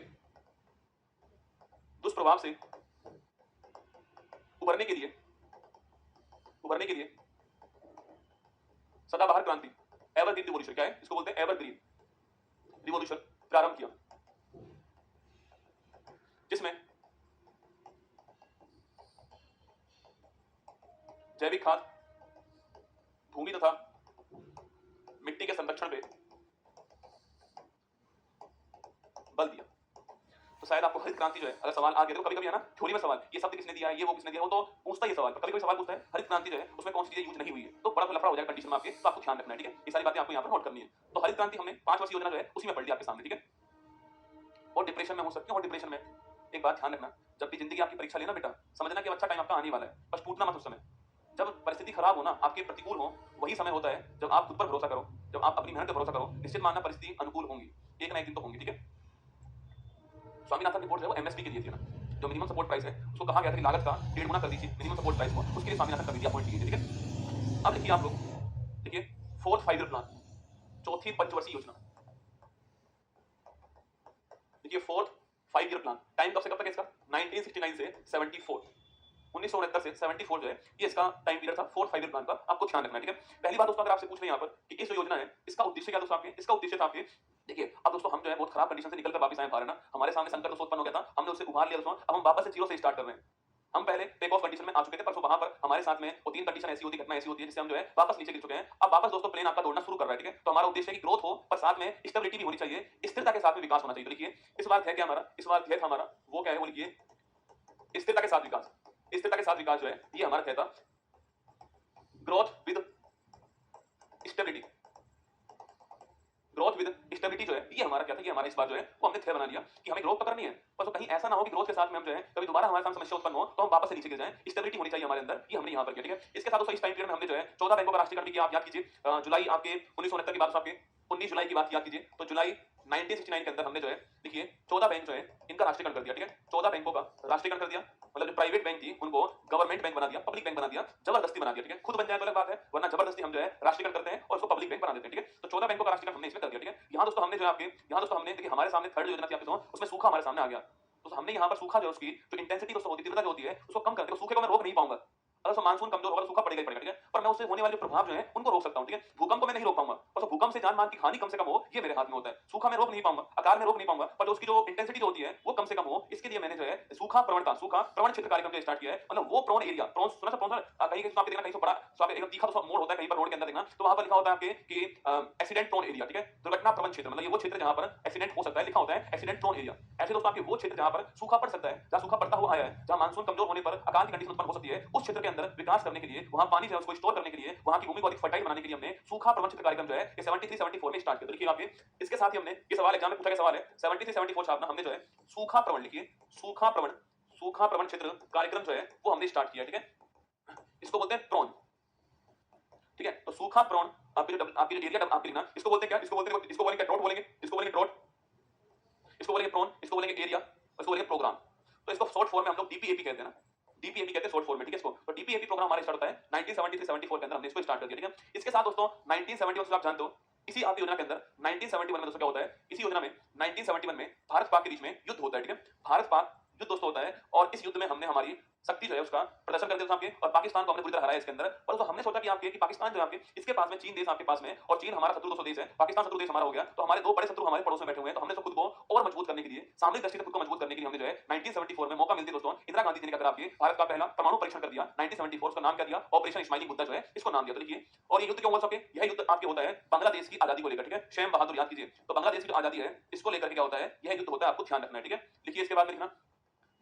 दुष्प्रभाव से उभरने के लिए सदाबहार क्रांति, एवरग्रीन रिवॉल्यूशन, क्या है इसको बोलते हैं, एवरग्रीन रिवॉल्यूशन प्रारंभ किया, जिसमें जैविक खाद, भूमि तथा मिट्टी के संरक्षण पे बल दिया। तो शायद आपको हरित क्रांति जो है, अगर सवाल आ गया तो कभी-कभी है ना थ्योरी में सवाल, ये शब्द किसने दिया है, ये वो किसने दिया, वो तो पूछता ही सवाल, कभी कोई सवाल पूछता है हरित क्रांति जो है उसमें कौन सी चीजें यूज नहीं हुई है, तो बड़ा लफड़ा हो जाएगा कंडीशन में आपके, तो आपको ध्यान रखना है, ठीक है। ये सारी बातें आपको यहाँ पर नोट करनी है। तो हरित क्रांति हमने 5 वर्ष योजना जो है उसी में पढ़ लिया आपके सामने, ठीक है। और डिप्रेशन में हो सकते हैं, और डिप्रेशन में एक बात ध्यान रखना, जब भी जिंदगी आपकी परीक्षा लेना बेटा, समझना कि अच्छा टाइम आपका आने वाला है, बस टूटना मत उस समय। जब परिस्थिति खराब हो ना, आपके प्रतिकूल हो, वही समय होता है जब आप खुद पर भरोसा करो, जब आप अपनी मेहनत पर भरोसा करो, निश्चित मानना परिस्थिति अनुकूल होंगी, एक ना एक दिन तो होंगी, ठीक है। स्वामीनाथन रिपोर्ट जो है वो एमएसपी के लिए थी ना, जो मिनिमम सपोर्ट प्राइस है उसको कहा गया था कि लागत का 1.5 गुना कर दीजिए मिनिमम सपोर्ट प्राइस को, उसके लिए स्वामीनाथन कमेटी अपॉइंट की गई थी। ठीक है, अब देखिए आप लोग, देखिए फोर्थ 5 ईयर प्लान, चौथी पंचवर्षीय योजना। देखिए फोर्थ 5 ईयर प्लान, टाइम कब से कब तक है इसका? 1969 से 74, 1969 से 74 जो है ये इसका टाइम पीरियड था फोर्थ 5 ईयर प्लान का। आपको ध्यान रखना है। ठीक है, पहली बात दोस्तों अगर आपसे पूछ रहे हैं यहाँ पर कि इस जो योजना है इसका उद्देश्य क्या दोस्तों आपके? इसका उद्देश्य था आपके, देखिए अब दोस्तों हम जो है बहुत खराब कंडीशन से निकल कर वापस आए बाहर ना, हमारे सामने संकट दोस्तों उत्पन्न हो गया था, हमने उससे उभार लिया दोस्तों, अब हम वापस से जीरो से स्टार्ट कर रहे हैं। हम पहले टेक ऑफ कंडीशन में आ चुके थे, परसों वहां पर हमारे साथ में वो 3 कंडीशन ऐसी होती है, घटना ऐसी होती है जिससे हम जो है वापस नीचे गिर चुके हैं। अब वापस दोस्तों प्लेन आपका दौड़ना शुरू कर रहा है। ठीक है, तो हमारा उद्देश्य है कि ग्रोथ हो पर साथ में स्टेबिलिटी भी होनी चाहिए, स्थिरता के साथ में विकास होना चाहिए। तो देखिए इस बार है क्या हमारा, इस बार है हमारा वो क्या है, वो लिखिए स्थिरता के साथ विकास। स्थिरता के साथ विकास जो है ये हमारा कहता growth with stability. Growth with stability जो है ये हमारा क्या था, ये हमारा इस बार जो है वो हमने थे बना लिया कि हमें ग्रोथ तो करनी है, पर तो कहीं ऐसा ना हो कि ग्रोथ के साथ में हम जो है कभी दोबारा हमारे साथ समस्या उत्पन्न हो तो हम वापस से नीचे गिर जाएं। स्टेबिलिटी होनी चाहिए हमारे अंदर, ये हमने यहाँ पर किया। ठीक है, इसके साथ दोस्तों इस टाइम पीरियड में हमने जो है 14 बैंकों का राष्ट्रीयकरण किया। आप याद कीजिए जुलाई आपके 1969 की बात, आपके 19 जुलाई की बात याद कीजिए, तो जुलाई 1969 के अंदर हमने जो है देखिए 14 बैंक जो है इनका राष्ट्रीयकरण कर दिया। ठीक है, 14 बैंकों का राष्ट्रीयकरण कर दिया, मतलब जो प्राइवेट बैंक थी उनको गवर्नमेंट बैंक बना दिया, पब्लिक बैंक बना दिया, जबरदस्ती बना दिया। ठीक है, खुद बन जाए तो अलग बात है, वरना जबरदस्ती हम जो है राष्ट्रीयकरण करते हैं और उसको पब्लिक बैंक बना देते हैं। ठीक है, तो 14 बैंकों का राष्ट्रीयकरण हमने इसमें कर दिया। ठीक है, यहाँ दोस्तों हमने जो है आपके, यहाँ दोस्तों हमने देखिए हमारे सामने थर्ड योजना थी आपके, उसमें सूखा हमारे सामने आ गया, तो हमने यहाँ पर सूखा जो उसकी जो इंटेंसिटी दोस्तों होती है, तीव्रता जो होती है उसको कम करके सूखे को मैं रोक नहीं पाऊंगा। अगर मानसून कमजोर होगा तो सूखा पड़ेगा ही पड़ेगा। ठीक है, पर मैं उससे होने वाले प्रभाव जो है उनको रोक सकता हूं। ठीक है, भूकंप को मैं नहीं रोक पाऊंगा, पर भूकंप से जान मान की हानि कम से कम हो ये मेरे हाथ में होता है। सूखा मैं रोक नहीं पाऊंगा, आकार में रोक नहीं पाऊंगा, पर उसकी जो इंटेंसिटी जो होती है वो कम से कम हो, इसके लिए मैंने जो है सूखा प्रवण का सूखा प्रवण क्षेत्र कार्यक्रम जो स्टार्ट किया है। मतलब वो प्रवण एरिया, प्रवण सुना था, प्रवण कहीं कहीं आपके देखना, कहीं बड़ा स्वागत एकदम तीखा तो मोड़ होता है कहीं पर रोड के अंदर देखना, तो वहां पर लिखा होता है आपके कि एक्सीडेंट प्रोन एरिया। ठीक है, दुर्घटना प्रवण क्षेत्र, मतलब ये वो क्षेत्र जहां पर एक्सीडेंट हो सकता है, लिखा होता है एक्सीडेंट प्रोन एरिया। ऐसे दोस्तों आपके वो क्षेत्र जहां पर सूखा पड़ सकता है, जहां सूखा पड़ता हुआ आया है, जहां मानसून कमजोर होने पर अकाल की कंडीशन उत्पन्न हो सकती है, उस क्षेत्र के अंदर विकास करने के लिए, वहां पानी जो है उसको स्टोर करने के लिए, वहां की भूमि को अधिक फर्टाइल बनाने के लिए हमने सूखा प्रवण क्षेत्र कार्यक्रम जो है ये 73-74 में स्टार्ट किया। तो देखिए आपके इसके साथ ही हमने ये सवाल एग्जाम में पूछा गया सवाल है 73-74 छापना, हमने जो है सूखा प्रवण, लिखिए सूखा प्रवण क्षेत्र कार्यक्रम जो है वो हमने स्टार्ट किया। ठीक है, इसको बोलते हैं प्रॉन। ठीक है, तो सूखा प्रॉन आपके जो एरिया आपके लिखना, इसको बोलते हैं क्या, इसको बोलेंगे ड्रॉट बोलेंगे, इसको बोलेंगे ड्रॉट, इसको बोलेंगे प्रॉन, इसको बोलेंगे एरिया, इसको बोलेंगे प्रोग्राम। तो इसको शॉर्ट फॉर्म में हम लोग डीपीएपी कहते हैं ना, डीपीएपी कहते हैं शॉर्ट फॉर्म में। ठीक है, इसको तो डीपीएपी प्रोग्राम हमारे स्टार्ट होता है 1973-74 के अंदर, हमने इसको स्टार्ट कर दिया। ठीक है, इसके साथ दोस्तों 1971 से आप जानते हो इसी आपकी योजना के अंदर 1971 में दोस्तों क्या होता है, इसी योजना में 1971 में भारत पाक के बीच में युद्ध होता है। ठीक है, भारत पाक युद्ध दोस्तों होता है और इस युद्ध में हमने हमारी शक्ति जो है उसका प्रदर्शन कर दिया आपके, और पाकिस्तान को हमने पूरी तरह हराया इसके अंदर। पर तो हमने सोचा कि आपके कि पाकिस्तान जो है आपके इसके पास में चीन देश आपके पास में, और चीन हमारा शत्रु दोस्तों देश है, पाकिस्तान शत्रु देश हमारा हो गया, तो हमारे दो बड़े शत्रु हमारे पड़ोस में बैठे हुए हैं, तो हमने खुद को और मजबूत करने के लिए, सामरिक दृष्टि से खुद को मजबूत करने के लिए हमने जो है 1974 में मौका मिलते दोस्तों इंदिरा गांधी जी ने क्या करा, आपके भारत का पहला परमाणु परीक्षण कर दिया 1974, उसका नाम क्या दिया, ऑपरेशन इस्माइली मुद्दा जो है इसको नाम दिया। तो देखिए, और ये युद्ध क्यों हुआ सके, यह युद्ध आपके होता है बांग्लादेश की आजादी को लेकर। ठीक है, शेम बहादुर याद कीजिए, तो बांग्लादेश की जो आजादी है इसको लेकर के क्या होता है, यह युद्ध होता है, आपको ध्यान रखना है। ठीक है, लिखिए इसके बाद में लिखना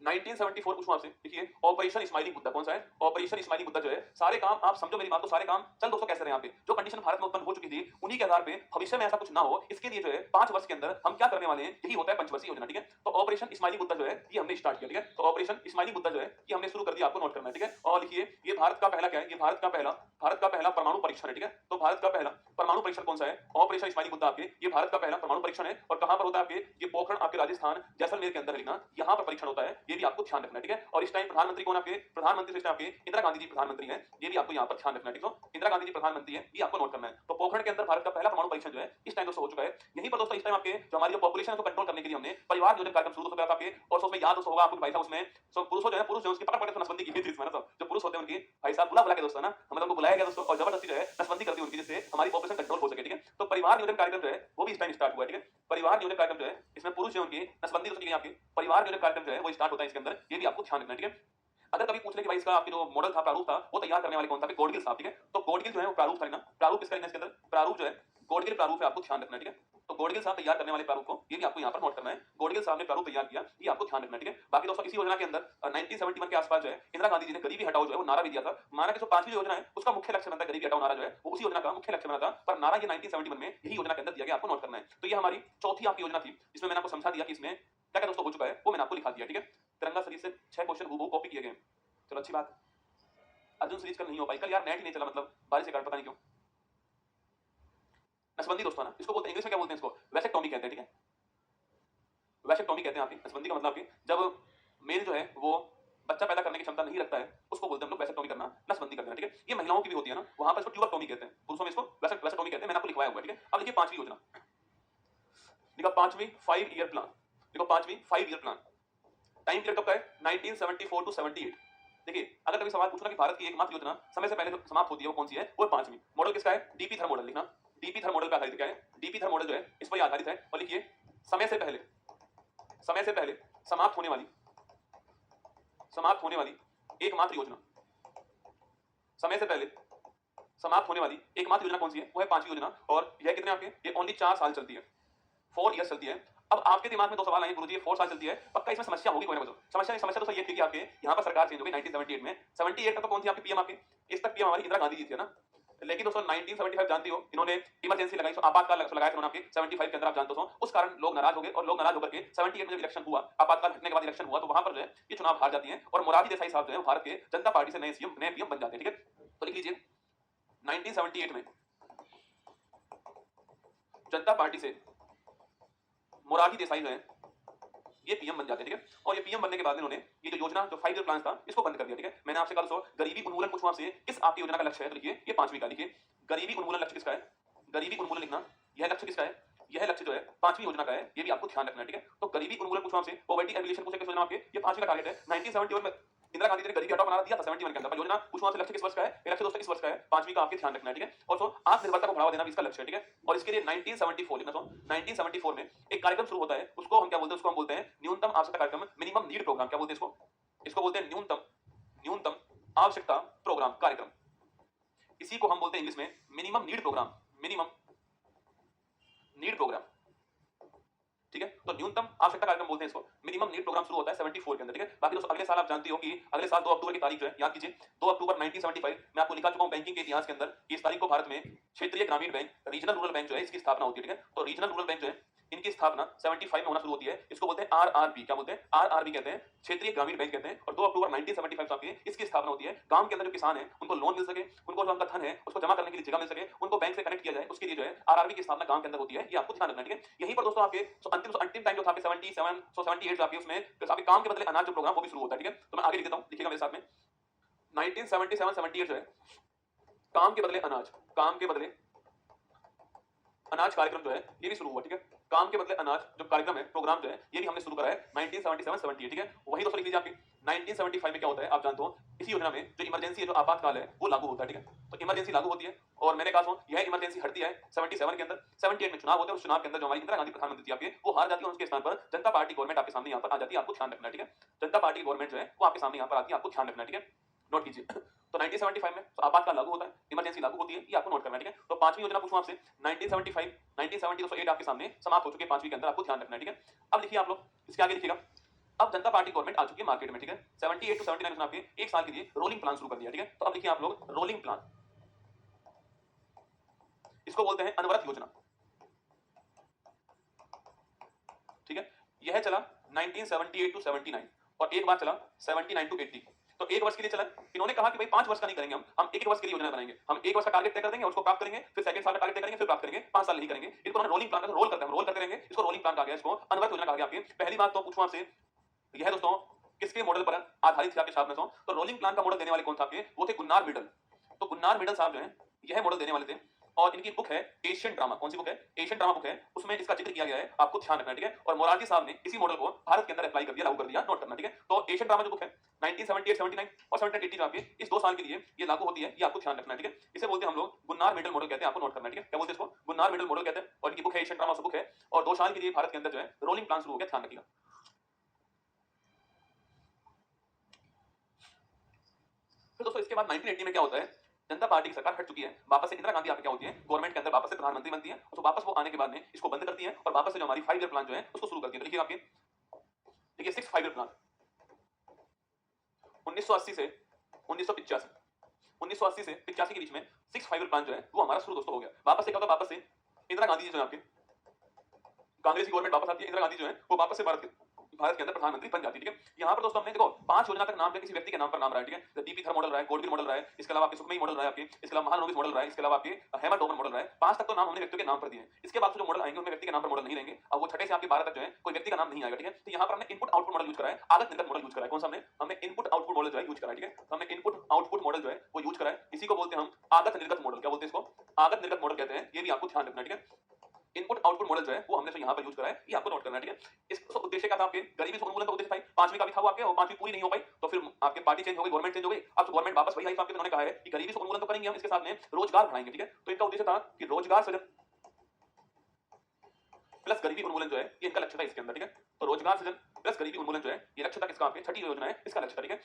1974 पूछूं आपसे, देखिए ऑपरेशन इस्माइली मुद्दा कौन सा है, ऑपरेशन इस्माइली मुद्दा जो है, सारे काम आप समझो मेरी बात, तो सारे काम चल दोस्तों कैसे रहे यहाँ पे, जो कंडीशन भारत में उत्पन्न हो चुकी थी उन्हीं के आधार पे भविष्य में ऐसा कुछ ना हो, इसके लिए जो है 5 वर्ष के अंदर हम क्या करने वाले हैं, यही होता है पंचवर्षीय योजना। ठीक है, तो ऑपरेशन इस्माइली मुद्दा जो है ये हमने स्टार्ट किया। ठीक है, तो ऑपरेशन इस्माइली मुद्दा जो है ये हमने शुरू कर दिया, आपको नोट करना है। ठीक है, और लिखिए ये भारत का पहला क्या है, ये भारत का पहला परमाणु परीक्षण है। ठीक है, तो भारत का पहला परमाणु परीक्षण कौन सा है, ऑपरेशन इस्माइली मुद्दा आपके ये भारत का पहला परमाणु परीक्षण है, और कहां पर होता है आपके, ये पोखरण आपके राजस्थान जैसलमेर के अंदर लिखना, यहां पर परीक्षण होता है, ये भी आपको ध्यान रखना है। ठीक है, और इस टाइम प्रधानमंत्री कौन आपके, प्रधानमंत्री सिस्टम आपके इंदिरा गांधी जी प्रधानमंत्री हैं, ये भी आपको यहाँ पर ध्यान रखना है। ठीक है, इंदिरा गांधी जी प्रधानमंत्री हैं, ये आपको नोट करना है। तो पोखरण के अंदर भारत का पहला परमाणु परीक्षण जो है इस टाइम दोस्तों हो चुका है। यहीं पर दोस्तों इस टाइम आपके जो हमारी जो पॉपुलेशन है उसको कंट्रोल करने के लिए हमने परिवार नियोजन कार्यक्रम शुरू किया था आपके, और उसमें याद दोस्तों होगा आपको भाई साहब, उसमें सब पुरुषों जो है, पुरुष जो उसकी पकड़ पकड़ नसबंदी की थी इसमें ना, सब जो पुरुष होते हैं उनकी भाई साहब बुला के दोस्तों ना, मतलब उनको बुलाया गया दोस्तों और जबरदस्ती जो है नसबंदी कर दी उनकी, जिससे हमारी पॉपुलेशन कंट्रोल हो सके। ठीक है, तो परिवार नियोजन कार्यक्रम जो है वो भी इस टाइम स्टार्ट हुआ है। ठीक है, परिवार नियोजन कार्यक्रम जो है इसमें पुरुष जो उनकी नसबंदी दोस्तों की, आपकी परिवार नियोजन कार्यक्रम जो है वो स्टार्ट होता है इसके अंदर, ये भी आपको ध्यान रखना है। ठीक है, अगर कभी पूछ ले कि भाई इसका आपके जो मॉडल था, प्रारूप था, वो तैयार करने वाले कौन था, गॉडगिल साहब। ठीक है, तो गॉडगिल जो है वो प्रारूप था ना, प्रारूप किसका लेना इसके अंदर, प्रारूप जो है गॉडगिल प्रारूप है, आपको ध्यान रखना है। ठीक है, तो गॉडगिल साहब तैयार करने वाले प्रारूप को, ये भी आपको यहाँ पर नोट करना है, गॉडगिल साहब ने प्रारूप तैयार किया, ये आपको ध्यान रखना है। ठीक है, बाकी दोस्तों इसी योजना के अंदर 1971 के आसपास जो है इंदिरा गांधी जी ने गरीबी हटाओ जो है वो नारा भी दिया था। माना कि जो 5वीं योजना है उसका मुख्य लक्ष्य बनता है गरीबी हटाओ नारा जो है वो उसी योजना का मुख्य लक्ष्य बना था, पर नारा ये 1971 में यही योजना के अंदर दिया गया, आपको नोट करना है। तो ये हमारी चौथी आपकी योजना थी, जिसमें मैंने आपको समझा दिया कि इसमें क्या क्या दोस्तों हो चुका है, वो मैंने आपको लिखा दिया। ठीक है, तिरंगा सीरीज से 6 क्वेश्चन हूबहू कॉपी किए गए, चलो अच्छी बात। अर्जुन सीरीज कल नहीं हो पाई, कल यार नेट ही नहीं चला, मतलब बारिश के कारण पता नहीं क्यों। नसबंदी दोस्तों ना, इसको बोलते हैं इंग्लिश में क्या बोलते हैं इसको, वैसे टॉमी कहते हैं। ठीक है, वैसेक्टोमी कहते हैं आपके, नसबंदी का मतलब आपके जब मेल जो है वो बच्चा पैदा करने की क्षमता नहीं रखता है, उसको बोलते हैं हम लोग वैसेक्टोमी करना, नसबंदी कर देना, ठीक है। ये महिलाओं की भी होती है ना, वहां पर इसको ट्यूबरटोमी कहते हैं, पुरुषों में इसको वैसेक्टोमी कहते हैं, मैंने आपको लिखवाया हुआ है, ठीक है। अब देखिए पांचवी योजना, देखो पांचवी 5 ईयर प्लान, देखो पांचवी 5 ईयर प्लान, टाइम पीरियड कब का है 1974 टू 78। देखिए अगर कभी सवाल पूछना कि भारत की एकमात्र योजना समय से पहले जो समाप्त होती है वो कौन सी है, वो पांचवी। मॉडल किसका है, डीपी थर मॉडल लिखना, डीपी थर मॉडल पे आधारित क्या है, डीपी थर मॉडल जो है इस पर आधारित है। और लिखिए समय से पहले, समय से पहले समाप्त होने वाली, समाप्त होने वाली एकमात्र योजना, समय से पहले समाप्त होने वाली एकमात्र योजना कौन सी है, वो है पांचवी योजना। और यह कितने आपके, ये ओनली 4 साल चलती है, 4 इयर्स चलती है। अब आपके दिमाग में दो सवाल आए, गुरुजी ये 4 साल चलती है, पक्का इसमें समस्या होगी कोई ना कोई। समस्या तो सही ये थी कि आपके यहाँ पर सरकार चेंज हो गई 1978 में, 78 तक तो कौन थी आपकी पीएम, आपके इस तक पीएम हमारी इंदिरा गांधी जी थी ना। लेकिन दोस्तों 1975 जानती हो, इन्होंने इमरजेंसी लगाई, आपातकाल लगाया था आपके 75 के अंदर, आप जानते हो। उस कारण लोग नाराज हो गए और लोग नाराज होकर के 78 में जब इलेक्शन हुआ, आपातकाल हटने के बाद इलेक्शन हुआ, तो वहां पर जो है ये चुनाव हार जाती है और मोरारजी देसाई साहब जो है भारत के जनता पार्टी से नए सीएम, नए पीएम बन जाते हैं, ठीक है। तो लिख लीजिए 1978 में जनता पार्टी से मोरारजी देसाई जो है ये पीएम बन जाते हैं, ठीक है। और ये पीएम बनने के बाद इन्होंने ये जो योजना, जो 5 ईयर प्लान था, इसको बंद कर दिया, ठीक है। मैंने आपसे कल सो गरीबी उन्मूलन पूछा आपसे, किस आपकी योजना का लक्ष्य है, तो लिखिए ये पांचवी का, लिखिए गरीबी उन्मूलन लक्ष्य किसका है, गरीबी उन्मूलन लिखना, यह लक्ष्य किसका है, यह लक्ष्य जो है पांचवी योजना का है, ये भी आपको ध्यान रखना है, ठीक है। तो गरीबी उन्मूलन पूछा आपसे, पॉवर्टी एलिमिनेशन पूछे, किस योजना आपके, ये पांचवी का टारगेट है। 1971 में इंदिरा गांधी ने गरीबी हटाओ बना दिया था 71 के अंदर, पर योजना पूछा से लक्ष्य किस वर्ष का है, ये लक्ष्य दोस्तों इस वर्ष का है, पांचवी का आपके ध्यान रखना है, ठीक है। और सो आत्मनिर्भरता को बढ़ावा देना भी इसका लक्ष्य है, ठीक है। और इसके लिए 1974 लिखना, सो 1974 में एक कार्यक्रम शुरू होता है, उसको हम क्या बोलते हैं, उसको हम बोलते हैं न्यूनतम आवश्यकता कार्यक्रम, मिनिमम नीड प्रोग्राम, क्या बोलते हैं इसको, इसको बोलते हैं न्यूनतम आवश्यकता प्रोग्राम कार्यक्रम। इसी को हम बोलते हैं इंग्लिश में minimum need programme, minimum need programme, ठीक है। तो न्यूनतम आवश्यकता कार्यक्रम बोलते हैं इसको, मिनिमम नीड प्रोग्राम शुरू होता है 74 के अंदर, ठीक है। बाकी दोस्तों अगले साल आप जानती हो कि अगले साल 2 अक्टूबर की तारीख जो है, याद कीजिए 2 अक्टूबर 1975, मैं आपको लिखा चुका हूं बैंकिंग के इतिहास के अंदर कि इस तारीख को भारत में क्षेत्रीय ग्रामीण बैंक, रीजनल रूरल बैंक जो है इसकी स्थापना होती है, ठीक है। तो रीजनल रूरल बैंक जो है इनकी स्थापना 75 में होना शुरू होती है, इसको बोलते हैं आरआरबी, क्या बोलते हैं, आरआरबी कहते हैं, क्षेत्रीय ग्रामीण बैंक कहते हैं। और 2 अक्टूबर 1975 को आपकी इसकी स्थापना होती है। गांव के अंदर जो किसान है उनको लोन मिल सके, उनको जो उनका धन है उसको जमा करने के लिए जगह मिल सके, उनको बैंक से कनेक्ट किया जाए, उसके लिए जो है आरआरबी की स्थापना गांव के अंदर होती है, ये आपको ध्यान रखना है, ठीक है। यहीं पर दोस्तों आपके अंतिम टाइम जो था 77 78 जो आपके उसमें आपके काम के बदले अनाज जो प्रोग्राम वो भी शुरू होता है, ठीक है। तो मैं आगे लिख देता हूं, लिखिएगा मेरे साथ में 1977 78 जो है काम के बदले अनाज, काम के बदले अनाज कार्यक्रम जो है ये भी शुरू हुआ, ठीक है। काम के बदले अनाज जो कार्यक्रम है, प्रोग्राम जो है ये भी हमने शुरू करा है 1977 78, ठीक है। वही दोस्तों लिख लीजिए आपके 1975 में क्या होता है आप जानते हो, इसी योजना में जो इमरजेंसी है, जो आपातकाल है वो लागू होता है, ठीक है। तो इमरजेंसी लागू होती है और मैंने कहा यह इमरजेंसी हटती है 77 के अंदर, 78 में चुनाव होते हैं, उस चुनाव के अंदर जो हमारी इंदिरा गांधी प्रधानमंत्री थी आपके, वो हार जाती है, उसके स्थान पर जनता पार्टी गवर्नमेंट आपके सामने यहाँ पर आ जाती है, आपको ध्यान रखना है, ठीक है। जनता पार्टी गवर्नमेंट जो है वो आपके सामने यहाँ पर आती है, आपको ध्यान रखना है, ठीक है। नोट कीजिए तो 1975 में तो आपातकाल लागू होता है, इमरजेंसी लागू होती है, ये आपको नोट करना है, ठीक है। तो पांचवी योजना पूछूं आपसे 1975 1970 208 आपके सामने समाप्त हो चुके हैं पांचवी के अंदर, आपको ध्यान रखना है, ठीक है। अब लिखिए आप लोग इसके आगे लिखिएगा, अब जनता पार्टी गवर्नमेंट आ चुकी है मार्केट में, ठीक है। 78 टू 79 उसने आपके एक साल के लिए रोलिंग प्लान शुरू कर दिया, ठीक है। तो अब लिखिए आप लोग रोलिंग प्लान, इसको बोलते हैं अनवरत योजना, ठीक है। यह चला 1978 टू 79 और एक बार चला 79 टू 80। तो एक वर्ष के लिए चला, इन्होंने कहा कि भाई 5 वर्ष का नहीं करेंगे, हम एक वर्ष के लिए योजना बनाएंगे, हम एक वर्ष का टारगेट तय कर देंगे, उसको प्राप्त करेंगे, फिर सेकंड साल का टारगेट तय करेंगे, फिर प्राप्त करेंगे, 5 साल नहीं करेंगे। इसको उन्होंने रोलिंग प्लान का रोल करते हैं, रोल करते रहेंगे, इसको रोलिंग प्लान कहा गया, इसको अनवरत योजना कहा गया। आपकी पहली बात तो पूछूं आपसे, यह दोस्तों किसके मॉडल पर आधारित थी आपके साथ में, तो रोलिंग प्लान का मॉडल देने वाले कौन था आपके, वो थे गुन्नार मिडल। तो गुन्नार मिडल साहब जो है यह मॉडल देने वाले थे और इनकी बुक है एशियन ड्रामा, कौन सी बुक है, एशियन ड्रामा बुक है, उसमें इसका जिक्र किया गया है, आपको ध्यान रखना है, ठीक है। और मोरारजी साहब ने इसी मॉडल को भारत के अंदर अप्लाई कर दिया, लागू कर दिया, नोट करना, ठीक है। तो एशियन ड्रामा जो बुक है 1978 79 और 79 80 आपके इस 2 साल के लिए ये लागू होती है, ये आपको ध्यान रखना है, ठीक है। इसे बोलते हैं हम लोग गुन्नार मिडल मॉडल कहते हैं, आपको नोट करना है, ठीक है। क्या बोलते हैं इसको, गुन्नार मिडल मॉडल कहते हैं। और इनकी बुक है एशियन ड्रामा बुक है और 2 साल के लिए भारत के अंदर जो है रोलिंग प्लान शुरू हो गया, ध्यान रखिएगा। फिर दोस्तों इसके बाद 1980 में क्या होता है, जनता पार्टी की सरकार हट चुकी है, वापस से इंदिरा गांधी आपके क्या होती है गवर्नमेंट के अंदर वापस से प्रधानमंत्री बनती है, तो वापस वो आने के बाद में इसको बंद करती है और वापस से जो हमारी 5 ईयर प्लान जो है उसको शुरू करती है। तो देखिए आपके देखिए 6 5 ईयर प्लान 1980 से 1985, 1980 से 85 के बीच में 6 5 ईयर प्लान जो है वो हमारा शुरू दोस्तों हो गया। वापस से क्या होता है, वापस से इंदिरा गांधी जी जो है आपके कांग्रेस की गवर्नमेंट वापस आती है, इंदिरा गांधी जो है वो वापस से भारत के भारत के अंदर प्रधानमंत्री बन जाती है। ठीक है, यहाँ पर दोस्तों हमने देखो 5 योजना तक नाम पे किसी व्यक्ति के नाम पर नाम रहा है। ठीक है, डीपी थर मॉडल रहा है, गोडगिल मॉडल रहा है, इसके अलावा आपके सुखमई मॉडल रहा है, आपके इसके अलावा महालनोबिस मॉडल रहा है, इसके अलावा आपके हेमर डोमन मॉडल रहा है। 5 तक तो नाम हमने व्यक्तियों के नाम पर दिए हैं। इसके बाद जो मॉडल आएंगे उनमें व्यक्ति के नाम पर मॉडल नहीं रहेंगे। अब वो छठे से आपके 12 तक जो है कोई व्यक्ति का नाम नहीं आएगा। ठीक है, तो यहाँ पर हमने इनपुट आउटपुट मॉडल यूज करा है, आगत निर्गत मॉडल यूज करा है। कौन सा हमने इनपुट आउटपुट मॉडल जो है यूज करा है। ठीक है, तो हमने इनपुट आउटपुट मॉडल जो है वो यूज करा है। इसी को बोलते हैं हम आगत निर्गत मॉडल। क्या बोलते हैं इसको? आगत निर्गत मॉडल कहते हैं। ये भी आपको ध्यान रखना है। ठीक है, इनपुट आउटपुट मॉडल जो है वो हमने जो यहाँ पर यूज करा है, ये आपको नोट करना है। ठीक है, इसका उद्देश्य क्या था? आपके गरीबी से उन्मूलन का उद्देश्य था। पांचवी का भी था वो आपके, और पांचवी पूरी नहीं हो पाई तो फिर आपके पार्टी चेंज हो गई, गवर्नमेंट चेंज हो गई। अब तो गवर्नमेंट वापस वही आई, आपके उन्होंने कहा है कि गरीबी से उन्मूलन तो करेंगे हम, इसके साथ में रोजगार बढ़ाएंगे। ठीक है, तो इनका उद्देश्य था कि रोजगार सृजन प्लस गरीबी उन्मूलन जो है ये इनका लक्ष्य था इसके अंदर। ठीक है, तो रोजगार सृजन प्लस गरीबी उन्मूलन जो है ये लक्ष्य था किसका? आपके छठी योजना है, इसका लक्ष्य था। ठीक है,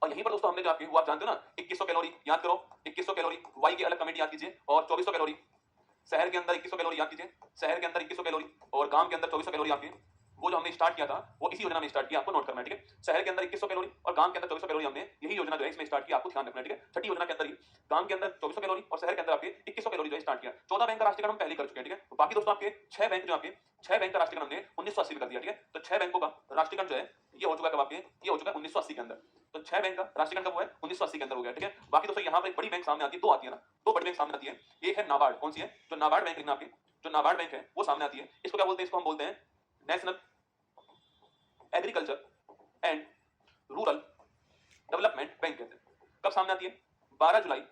और यहीं पर दोस्तों हमने जो आपके वो आप जानते हो ना 2100 कैलोरी याद करो, 2100 कैलोरी वाई की अलग कमेटी याद कीजिए, और 2400 कैलोरी शहर के अंदर 2100 कैलोरी याद कीजिए, शहर के अंदर 2100 कैलोरी और गांव के अंदर 2400 कैलोरी। आपकी वो जो हमने स्टार्ट किया था वो इसी योजना में स्टार्ट किया, आपको नोट करना है। ठीक है, शहर के अंदर 2100 कैलोरी और गांव के अंदर 2400 कैलोरी, हमने यही योजना जो है इसमें स्टार्ट किया, आपको ध्यान रखना है। ठीक है, छठी योजना के अंदर ही गांव के अंदर 2400 कैलोरी और शहर के अंदर आपके 2100 कैलोरी जो है स्टार्ट किया। 14 बैंक का राष्ट्रीयकरण हम पहले कर चुके हैं। ठीक है, तो बाकी दोस्तों आपके 6 बैंक जो आपके 6 बैंक का राष्ट्रीयकरण हमने 1980 में कर दिया। ठीक है, तो 6 बैंकों का राष्ट्रीयकरण जो है ये हो चुका है कब? आपके ये हो चुका है 1980 के अंदर। तो 6 बैंक का राष्ट्रीयकरण कब हुआ है? 1980 के अंदर हो गया। ठीक है, बाकी दोस्तों यहाँ पर एक बड़ी बैंक सामने आती है, दो आती है ना, दो बड़ी बैंक सामने आती है। एक है नाबार्ड, कौन सी है? जो नाबार्ड बैंक है आपकी, जो नाबार्ड बैंक है वो सामने आती है। इसको क्या बोलते हैं? इसको हम बोलते हैं national agriculture and rural development bank कहते हैं। कब सामने आती है? 12 जुलाई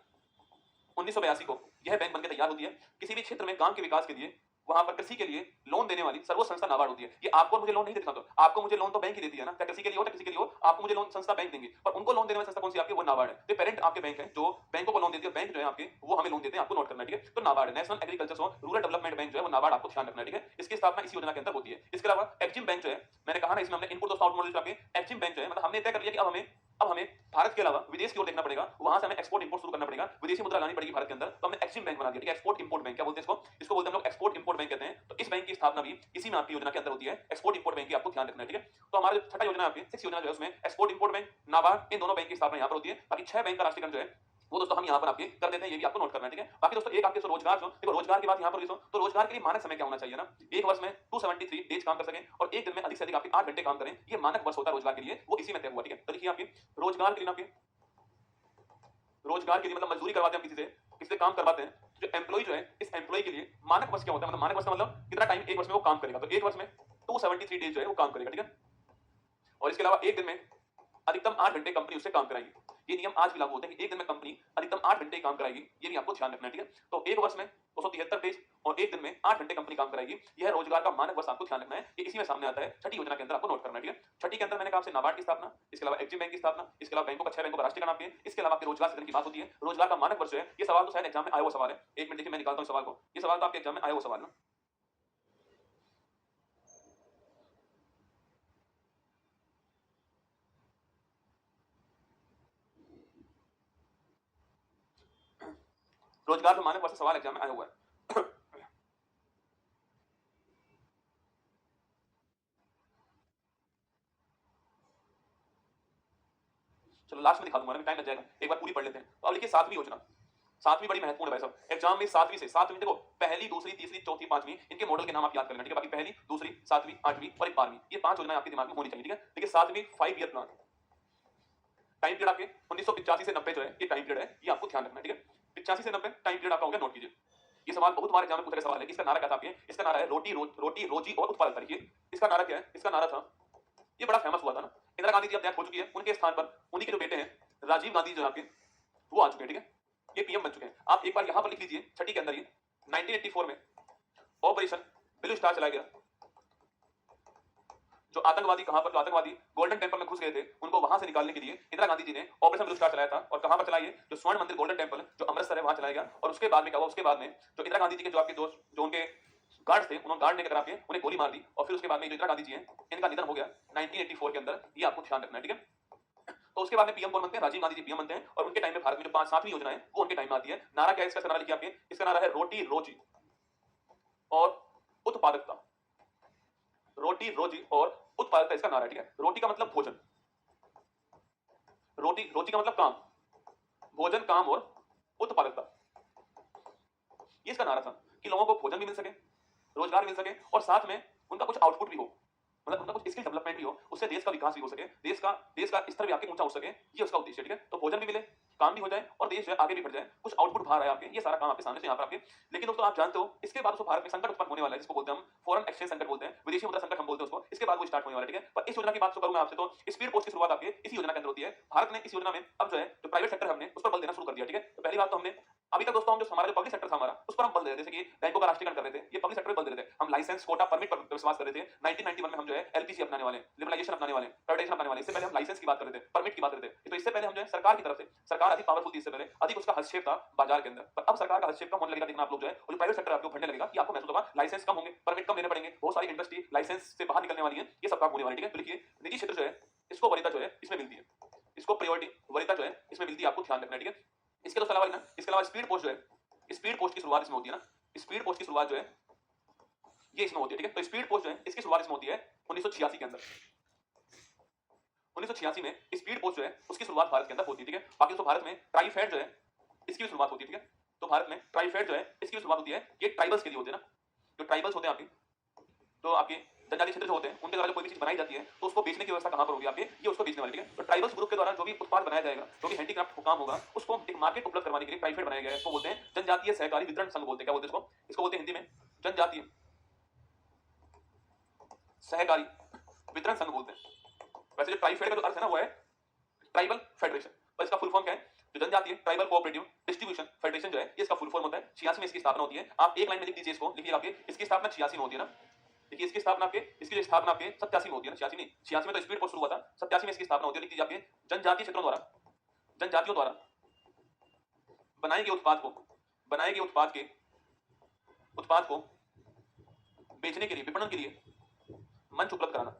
1982 को यह बैंक बनकर तैयार होती है। किसी भी क्षेत्र में गांव के विकास के लिए, वहां पर कृषि के लिए लोन देने वाली सर्वोच्च संस्था नाबार्ड होती है। ये आपको और मुझे लोन नहीं देता, तो आपको मुझे लोन तो बैंक ही देती है ना, क्या कृषि के लिए हो या किसी के लिए हो, आपको मुझे लोन संस्था बैंक देंगे, पर उनको लोन देने वाली संस्था कौन सी? आपकी वो नाबार्ड है। तो पेरेंट आपके बैंक है जो बैंकों को लोन देती है, बैंक जो है आपके वो हमें लोन देते हैं, आपको नोट करना है। ठीक है, तो नाबार्ड नेशनल एग्रीकल्चर और रूरल डेवलपमेंट बैंक जो है वो नाबार्ड, आपको ध्यान रखना है। ठीक है, इसकी स्थापना इस योजना के अंदर होती है। इसके अलावा एक्जिम बैंक जो है, मैंने कहा ना इसमें हमने इनपुट और आउटपुट मॉडल जो आपके एक्जिम बैंक जो है, मतलब हमने तय कर लिया कि अब हमें भारत के अलावा विदेश की ओर देखना पड़ेगा, वहां से हमें एक्सपोर्ट इंपोर्ट शुरू करना पड़ेगा, विदेशी मुद्रा लानी पड़ेगी भारत के अंदर। तो हमने एक्सिम बैंक बना दिया। ठीक है, एक्सपोर्ट इंपोर्ट बैंक। क्या बोलते हैं इसको? इसको बोलते हैं हम लोग एक्सपोर्ट इंपोर्ट बैंक कहते हैं। तो इस बैंक की स्थापना भी इसी में आपकी योजना के अंदर होती है, एक्सपोर्ट इंपोर्ट बैंक की, आपको ध्यान रखना है। ठीक है, तो हमारा जो छठा योजना है आपकी 6 योजना जो है उसमें एक्सपोर्ट इंपोर्ट बैंक, नाबार्ड, इन दोनों बैंक की स्थापना यहाँ पर होती है। बाकी 6 बैंक का राष्ट्रीयकरण जो है वो दोस्तों हम यहाँ पर आपके कर देते हैं, ये भी आपको नोट करना है। ठीक है, बाकी दोस्तों एक आपके रोजगार जो देखो, रोजगार की बात यहाँ पर देखो, तो रोजगार के लिए मानक समय क्या होना चाहिए ना? एक वर्ष में 273 डेज काम कर सकें और एक दिन में अधिक से अधिक आपके 8 घंटे काम करें, ये मानक वर्ष होता है रोजगार के लिए, वो इसी में तय हुआ। ठीक है, तो देखिए आपके रोजगार के लिए आपके रोजगार के लिए मतलब मजदूरी करवाते हैं हम किसी से काम करवाते हैं, जो एम्प्लॉय जो है इस एम्प्लॉय के लिए मानक वर्ष क्या होता है? मतलब मानक वर्ष का मतलब कितना टाइम एक वर्ष में वो काम करेगा, तो एक वर्ष में 273 डेज जो है वो काम करेगा। ठीक है, और इसके अलावा एक दिन में अधिकतम 8 घंटे कंपनी उससे काम कराएगी। ये नियम आज भी लागू होते हैं कि एक दिन में कंपनी अधिकतम 8 घंटे काम कराएगी, ये भी आपको ध्यान रखना है। ठीक है, तो एक वर्ष में 273 डेज और एक दिन में 8 घंटे कंपनी काम कराएगी, यह रोजगार का मानक वर्ष आपको ध्यान रखना है। ये इसी में सामने आता है छठी योजना के अंदर, आपको नोट करना है। ठीक है, छठी के अंदर मैंने कहा आपसे नाबार्ड की स्थापना, इसके अलावा एक्जिम बैंक की स्थापना, इसके अलावा बैंकों का 6 बैंकों का राष्ट्रीयकरण आपके, इसके अलावा आपके रोजगार सृजन की बात होती है। रोजगार का मानक वर्ष है, ये सवाल तो शायद एग्जाम में आया हुआ सवाल है। एक मिनट देखिए मैं निकालता हूं सवाल को, ये सवाल तो आपके एग्जाम में आया हुआ सवाल है। रोजगार का मानक वर्ष सवाल एग्जाम में आया हुआ है। चलो लास्ट में दिखा दूंगा, टाइम लग जाएगा, एक बार पूरी पढ़ लेते हैं। तो अब लिखिए 7वीं योजना, 7वीं बड़ी महत्वपूर्ण है भाई साहब, एग्जाम में 7वीं से 7वीं देखो, पहली दूसरी तीसरी चौथी पांचवी, इनके मॉडल के नाम आप याद कर लेना। ठीक है, बाकी पहली दूसरी 7वीं 8वीं और एक 12वीं, ये 5 योजनाएं आपके दिमाग में होनी चाहिए। ठीक है, देखिए 7वीं 5 ईयर प्लान, टाइम पीरियड आपके 1985 से 90 जो है ये टाइम पीरियड है, ये आपको ध्यान रखना है। ठीक है, 85 से 90 टाइम पीरियड आपका हो गया, नोट कीजिए। ये सवाल बहुत बार एग्जाम में पूछा गया सवाल है। इसका नारा क्या था आपके? इसका नारा है रोटी रोजी और उत्पादकता। देखिए इसका नारा क्या है? इसका नारा था, ये बड़ा फेमस हुआ था ना, इंदिरा गांधी जी अब डेथ हो चुकी है, उनके स्थान पर उन्हीं के जो बेटे हैं राजीव गांधी जो आपके वो आ चुके हैं। ठीक है, ये पीएम बन चुके हैं। आप एक बार यहां पर लिख लीजिए छठी के अंदर ही 1984 में ऑपरेशन ब्लू स्टार चलाया गया, जो आतंकवादी कहां पर, जो आतंकवादी गोल्डन टेंपल में घुस गए थे, उनको वहां से निकालने के लिए इंदिरा गांधी जी ने ऑपरेशन ब्लू स्टार चलाया था। और कहां पर चलाइए? जो स्वर्ण मंदिर गोल्डन टेंपल जो अमृतसर है वहां चलाया गया। और उसके बाद में क्या हुआ? उसके बाद में जो इंदिरा गांधी जी के जो आपके दोस्त जो उनके गार्ड थे, उन्होंने गार्ड ने क्या करा, उन्हें गोली मार दी। और फिर उसके बाद में जो इंदिरा गांधी जी हैं इनका निधन हो गया 1984 के अंदर, ये आपको ध्यान रखना है। ठीक है, तो उसके बाद में पीएम कौन बनते हैं? राजीव गांधी जी पीएम बनते हैं। और उनके टाइम में भारत में जो 7वीं योजना है वो उनके टाइम में आती है। नारा क्या है इसका? नारा लिखिए आपके, इसका नारा है रोटी रोजी और उत्पादकता। रोटी रोजी और उत्पादकता इसका नारा है। ठीक है, रोटी का मतलब भोजन, रोजी का मतलब काम, भोजन काम और उत्पादकता, ये इसका नारा था कि लोगों को भोजन भी मिल सके, रोजगार मिल सके और साथ में उनका कुछ आउटपुट भी हो। मतलब उनका कुछ स्किल डेवलपमेंट भी हो, उससे देश का विकास भी हो सके, देश का स्तर भी आपके ऊंचा हो सके, ये उसका उद्देश्य है। ठीक है, तो भोजन भी मिले, काम भी हो जाए और देश जो है आगे भी बढ़ जाए, कुछ आउटपुट बाहर आए आपके, ये सारा काम आपके सामने से यहाँ पर आपके। लेकिन दोस्तों आप जानते हो इसके बाद उसको भारत में संकट उत्पन्न होने वाला है, जिसको बोलते हैं हम फॉरेन एक्सचेंज संकट बोलते हैं, विदेशी मुद्रा संकट हम बोलते हैं उसको। इसके बाद वो स्टार्ट होने वाला है। ठीक है, पर इस योजना की बात तो करूंगा आपसे, तो स्पीड पोस्ट की शुरुआत आपके इसी योजना के अंदर होती है। भारत ने इस योजना में अब जो है जो प्राइवेट सेक्टर हमने उस पर बल देना शुरू कर दिया। ठीक है, तो पहली बात तो हमने अभी तक दोस्तों हम जो हमारा जो पब्लिक सेक्टर था हमारा, उस पर हम बल दे रहे थे, जैसे कि बैंकों का राष्ट्रीयकरण कर रहे थे, ये पब्लिक सेक्टर पे बल दे रहे थे। हम लाइसेंस, कोटा, परमिट पर विश्वास कर रहे थे। 1991 में हम जो है एलपीसी अपनाने वाले, लिबरलाइजेशन अपनाने वाले, प्राइवेटाइजेशन अपनाने वाले। इससे पहले हम लाइसेंस की बात कर रहे थे, परमिट की बात कर रहे थे। तो इससे पहले हम जो है सरकार की तरफ से, सरकार अधिक पावरफुल थी इससे पहले, अधिक उसका हस्तक्षेप था बाजार के अंदर। पर अब सरकार का हस्तक्षेप कम होने लगेगा, देखना आप लोग जो है, और जो प्राइवेट सेक्टर आपको बढ़ने लगेगा, कि आपको महसूस होगा लाइसेंस कम होंगे, परमिट कम लेने पड़ेंगे, बहुत सारी इंडस्ट्री लाइसेंस से बाहर निकलने वाली है, ये सब काम होने वाला है। ठीक है, तो देखिए निजी क्षेत्र जो है इसको वरीयता जो है इसमें मिलती है, इसको प्रायोरिटी वरीयता जो है इसमें मिलती है, आपको ध्यान रखना है। ठीक है, इसके तो अलावा ना, इसके अलावा स्पीड पोस्ट जो है, स्पीड पोस्ट की शुरुआत इसमें होती है ना, स्पीड पोस्ट की शुरुआत जो है ये इसमें होती है। ठीक है, तो स्पीड पोस्ट जो है इसकी शुरुआत इसमें होती है 1986 के अंदर। 1986 में स्पीड पोस्ट जो है उसकी शुरुआत भारत के अंदर होती है। ठीक है, बाकी तो भारत में ट्राइफेड जो है इसकी भी शुरुआत होती है। ठीक है, तो भारत में ट्राइफेड जो है इसकी भी शुरुआत होती है। ये ट्राइबल्स के लिए होते हैं ना, जो ट्राइबल्स होते हैं आपके, तो आपके जनजातीय क्षेत्र जो होते हैं उनके द्वारा जो कोई भी चीज बनाई जाती है तो उसको बेचने की व्यवस्था कहां पर होगी आपके, ये उसको बेचने वाली। ठीक है, तो ट्राइबल्स ग्रुप के द्वारा जो भी उत्पाद बनाया जाएगा, जो भी हैंडीक्राफ्ट का काम होगा, उसको एक मार्केट उपलब्ध करवाने के लिए ट्राइफेड बनाया गया है। इसको बोलते हैं जनजातीय सहकारी वितरण संघ बोलते हैं। क्या बोलते हैं इसको? इसको बोलते हैं हिंदी में जनजातीय सहकारी वितरण संघ बोलते हैं। वैसे जो ट्राइफेड का जो अर्थ है ना वो है ट्राइबल फेडरेशन, और इसका फुल फॉर्म क्या है? जो जनजातीय ट्राइबल कोऑपरेटिव डिस्ट्रीब्यूशन फेडरेशन जो है ये इसका फुल फॉर्म होता है। 86 में इसकी स्थापना होती है। आप एक लाइन में लिख दीजिए इसको, लिखिए आपके इसकी स्थापना 86 में होती है ना। देखिए इसकी स्थापना आपके, इसकी जो स्थापना आपके 87 में होती है ना, 86 नहीं, 86 में तो स्पीड पोस्ट शुरू हुआ था, 87 में इसकी स्थापना होती है। लिख दीजिए आपके जनजातीय क्षेत्रों द्वारा, जनजातियों द्वारा बनाए गए उत्पाद को, बनाए गए उत्पाद को बेचने के लिए, विपणन के लिए मंच उपलब्ध कराना।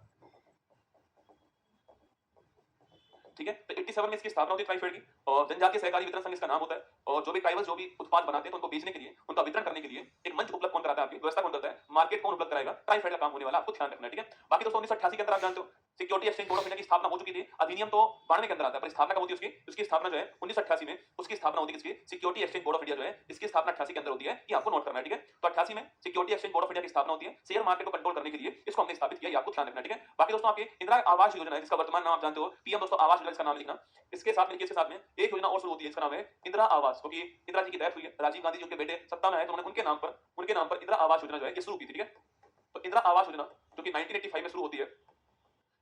ठीक है, तो 87 में इसकी स्थापना होती है ट्राइफेड की, और जनजातीय सहकारी वितरण संघ इसका नाम होता है। और जो भी ट्राइबल्स जो भी उत्पाद बनाते हैं तो उनको बेचने के लिए, उनका वितरण करने के लिए एक मंच उपलब्ध कौन कराता है? आपकी व्यवस्था कौन करता है? मार्केट कौन उपलब्ध कराएगा? ट्राइफेड का काम होने वाला, आपको ध्यान रखना है। ठीक है, बाकी दोस्तों 1988 के अंदर आप जानते हो security exchange board of India की स्थापना हो चुकी थी। अधिनियम तो 92 के अंदर आता है, पर स्थापना कब होती है उसकी? उसकी स्थापना जो है 1988 में, उसकी स्थापना होती है किसकी? Security exchange board of India जो है इसकी स्थापना 88 के अंदर होती है, ये आपको नोट करना है। ठीक है, तो 88 में security exchange board of India की स्थापना होती है। शेयर मार्केट को कंट्रोल करने के लिए इसको हमने स्थापित किया, ये आपको ध्यान रखना है। ठीक है, बाकी दोस्तों आपके इंदिरा आवास योजना है, जिसका वर्तमान नाम आप जानते हो पीएम दोस्तों आवास योजना, इसका नाम लिखना। इसके साथ में, इसके साथ में एक योजना और शुरू होती है, इसका नाम है इंदिरा आवास, क्योंकि इंदिरा जी की डेथ हुई है, राजीव गांधी जी उनके बेटे सत्ता में आए तो उन्होंने उनके नाम पर इंदिरा आवास योजना जो है ये शुरू की थी। ठीक है, तो इंदिरा आवास योजना जो कि 1985 में शुरू होती है,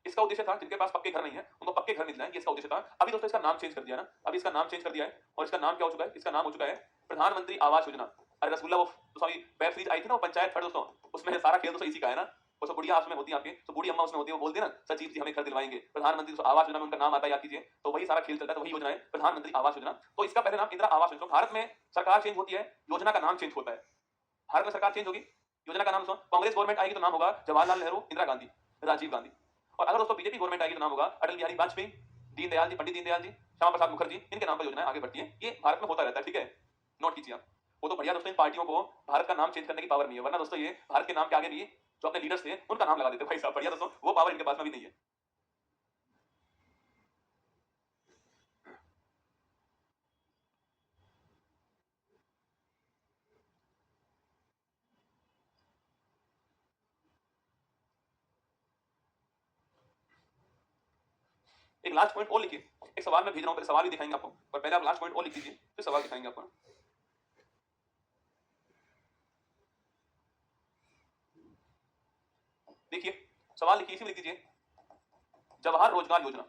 इसका उद्देश्य था जिनके पास पक्के घर नहीं है उनको पक्के घर मिल जाए, ये इसका उद्देश्य था। अभी दोस्तों इसका नाम चेंज कर दिया ना, अभी इसका नाम चेंज कर दिया है, और इसका नाम क्या हो चुका है? इसका नाम हो चुका है प्रधानमंत्री आवास योजना। अरे रसगुल्ला वो सॉरी वेब सीरीज आई थी ना वो पंचायत घर दोस्तों, उसमें सारा खेल दोस्तों इसी का है ना। वो सब बुढ़िया उसमें होती है आपके, तो बूढ़ी अम्मा उसमें होती है, वो बोलती है ना सचिव जी हमें घर दिलवाएंगे, प्रधानमंत्री आवास योजना में उनका नाम आता है, याद कीजिए। तो वही सारा खेल चलता है, तो वही योजना है प्रधानमंत्री आवास योजना। तो इसका पहले नाम इंदिरा आवास योजना। भारत में सरकार चेंज होती है, योजना का नाम चेंज होता है। भारत में सरकार चेंज होगी, योजना का नाम कांग्रेस गवर्नमेंट आएगी तो नाम होगा जवाहरलाल नेहरू, इंदिरा गांधी, राजीव गांधी। और अगर दोस्तों बीजेपी गवर्नमेंट आएगी तो नाम होगा अटल बिहारी वाजपेयी, दीनदयाल जी, पंडित दीनदयाल जी, श्यामा प्रसाद मुखर्जी, इनके नाम पर योजनाएं आगे बढ़ती है। ये भारत में होता रहता है। ठीक है, नोट कीजिए आप। वो तो बढ़िया दोस्तों, इन पार्टियों को भारत का नाम चेंज करने की पावर नहीं है, वरना दोस्तों ये भारत के नाम के आगे भी जो अपने लीडर्स थे उनका नाम लगा देते भाई साहब, बढ़िया दोस्तों, वो पावर इनके पास में भी नहीं है। एक लास्ट पॉइंट और लिखिए, एक सवाल मैं भेज रहा हूं, पहले सवाल भी दिखाएंगे आपको, पर पहले आप लास्ट पॉइंट और लिख दीजिए, फिर सवाल दिखाएंगे आपको। देखिए सवाल लिखिए, इसी में लिख दीजिए जवाहर रोजगार योजना।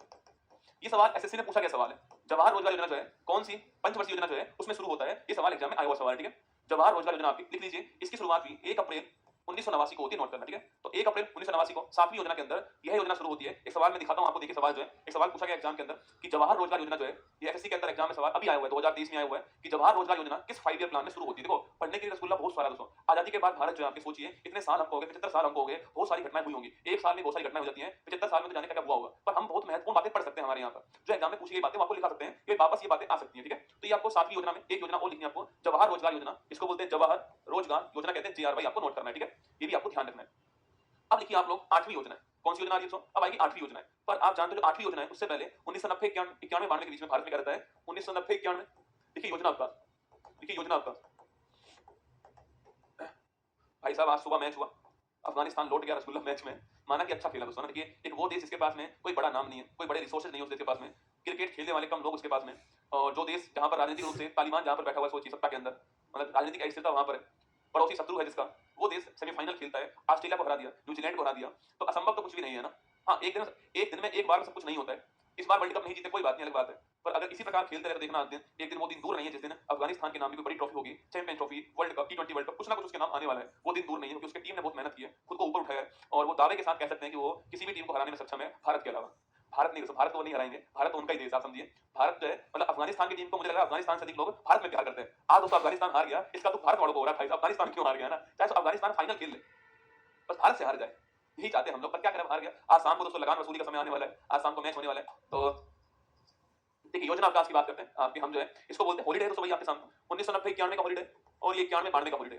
ये सवाल एसएससी में पूछा गया सवाल है। जवाहर रोजगार योजना जो है कौन सी पंचवर्षीय योजना जो है उसमें शुरू होता है, ये सवाल एग्जाम में आया हुआ सवाल है। ठीक है, जवाहर रोजगार योजना आप लिख लीजिए, इसकी शुरुआत हुई 1 अप्रैल 1989 को होती है, नोट करना। ठीक है, तो 1 अप्रैल 1989 को 7वीं योजना के अंदर यह योजना शुरू होती है। एक सवाल मैं दिखाता हूं आपको, देखिए सवाल जो है, एक सवाल पूछा गया एग्जाम के अंदर कि जवाहर रोजगार योजना जो है, ये एसएससी के अंदर एग्जाम में सवाल अभी आया हुआ है, 2023 में आया हुआ है कि जवाहर रोजगार योजना किस 5 ईयर प्लान में शुरू होती है। देखो पढ़ने के लिए रसगुल्ला बहुत सारा दोस्तों, आजादी के बाद भारत जो है आपके सोचिए कितने साल हमको हो गए, 75 साल हमको हो गए, बहुत सारी घटनाएं हुई होंगी, एक साल में बहुत सारी घटनाएं हो जाती हैं, 75 साल में तो जाने का क्या हुआ होगा, पर हम बहुत महत्वपूर्ण बातें पढ़ सकते हैं। हमारे यहाँ पर जो एग्जाम में पूछी गई बातें आपको लिखा सकते हैं, ये वापस ये बातें आ सकती हैं। ठीक है, तो ये आपको 7वीं योजना में एक योजना और लिखनी है आपको, जवाहर रोजगार योजना, इसको बोलते हैं जवाहर रोजगार योजना, कहते हैं JRY, आपको नोट करना है। ठीक है, ये भी आपको ध्यान रखना है। अब लिखिए आप लोग 8वीं योजना है, कौन सी योजना आ रही है? अब आएगी 8वीं योजना है, पर आप जानते हो जो 8वीं योजना है उससे पहले 1990 91 92 के बीच में भारत में क्या रहता है? 1990 91, देखिए योजना आपका, देखिए योजना आपका भाई साहब, आज सुबह मैच हुआ, अफगानिस्तान लौट गया रसगुल्ला मैच में, माना कि अच्छा खेला दोस्तों ना, देखिए एक वो देश जिसके पास में कोई बड़ा नाम नहीं है, कोई बड़े रिसोर्सेज नहीं है उस देश के पास में, क्रिकेट खेलने वाले कम लोग उसके पास में, और जो देश जहां पर राजनीतिक रूप से तालिबान जहां पर बैठा हुआ है सोचिए सत्ता के अंदर, मतलब राजनीतिक अस्थिरता वहां पर है, पड़ोसी शत्रु है जिसका, वो देश सेमीफाइनल खेलता है, ऑस्ट्रेलिया को हरा दिया, न्यूजीलैंड को हरा दिया, तो असंभव तो कुछ भी नहीं है ना। हाँ, एक दिन में एक बार में सब कुछ नहीं होता है। इस बार वर्ल्ड कप नहीं जीते कोई बात नहीं, अलग बात है, पर अगर इसी प्रकार खेलते रहे तो देखना एक दिन वो दिन दूर नहीं है जिस दिन अफगानिस्तान के नाम की कोई बड़ी ट्रॉफी होगी, चैंपियन ट्रॉफी, वर्ल्ड कप, टी20 वर्ल्ड कप, कुछ ना कुछ उसके नाम आने वाला है। वो दिन दूर नहीं है क्योंकि उसकी टीम ने बहुत मेहनत की है, खुद को ऊपर उठाया है, और वो दावे के साथ कह सकते हैं कि वो किसी भी टीम को हराने में सक्षम है भारत के अलावा। भारत नहीं, भारत को वो नहीं हराएंगे, भारत तो उनका ही देश, आप समझिए। भारत जो है मतलब अफगानिस्तान की टीम को मुझे लगा अफगानिस्तान से अधिक लोग भारत में प्यार करते हैं। आज दोस्तों अफगानिस्तान हार गया, इसका तो भारत वालों को हो रहा है भाई, अफगानिस्तान क्यों हार गया ना, चाहे तो अफगानिस्तान फाइनल खेल ले, बस भारत से हार जाए, यही चाहते हैं हम लोग, पर क्या करें हार गया। आज शाम को दोस्तों लगान वसूली का समय आने वाला है, आज शाम को मैच होने वाला है, तो देखिए योजना अवकाश की बात करते हैं आपकी, हम जो है इसको बोलते हैं हॉलीडे। तो भाई आपके सामने 1990 91 का हॉलीडे और ये 91 92 का हॉलीडे,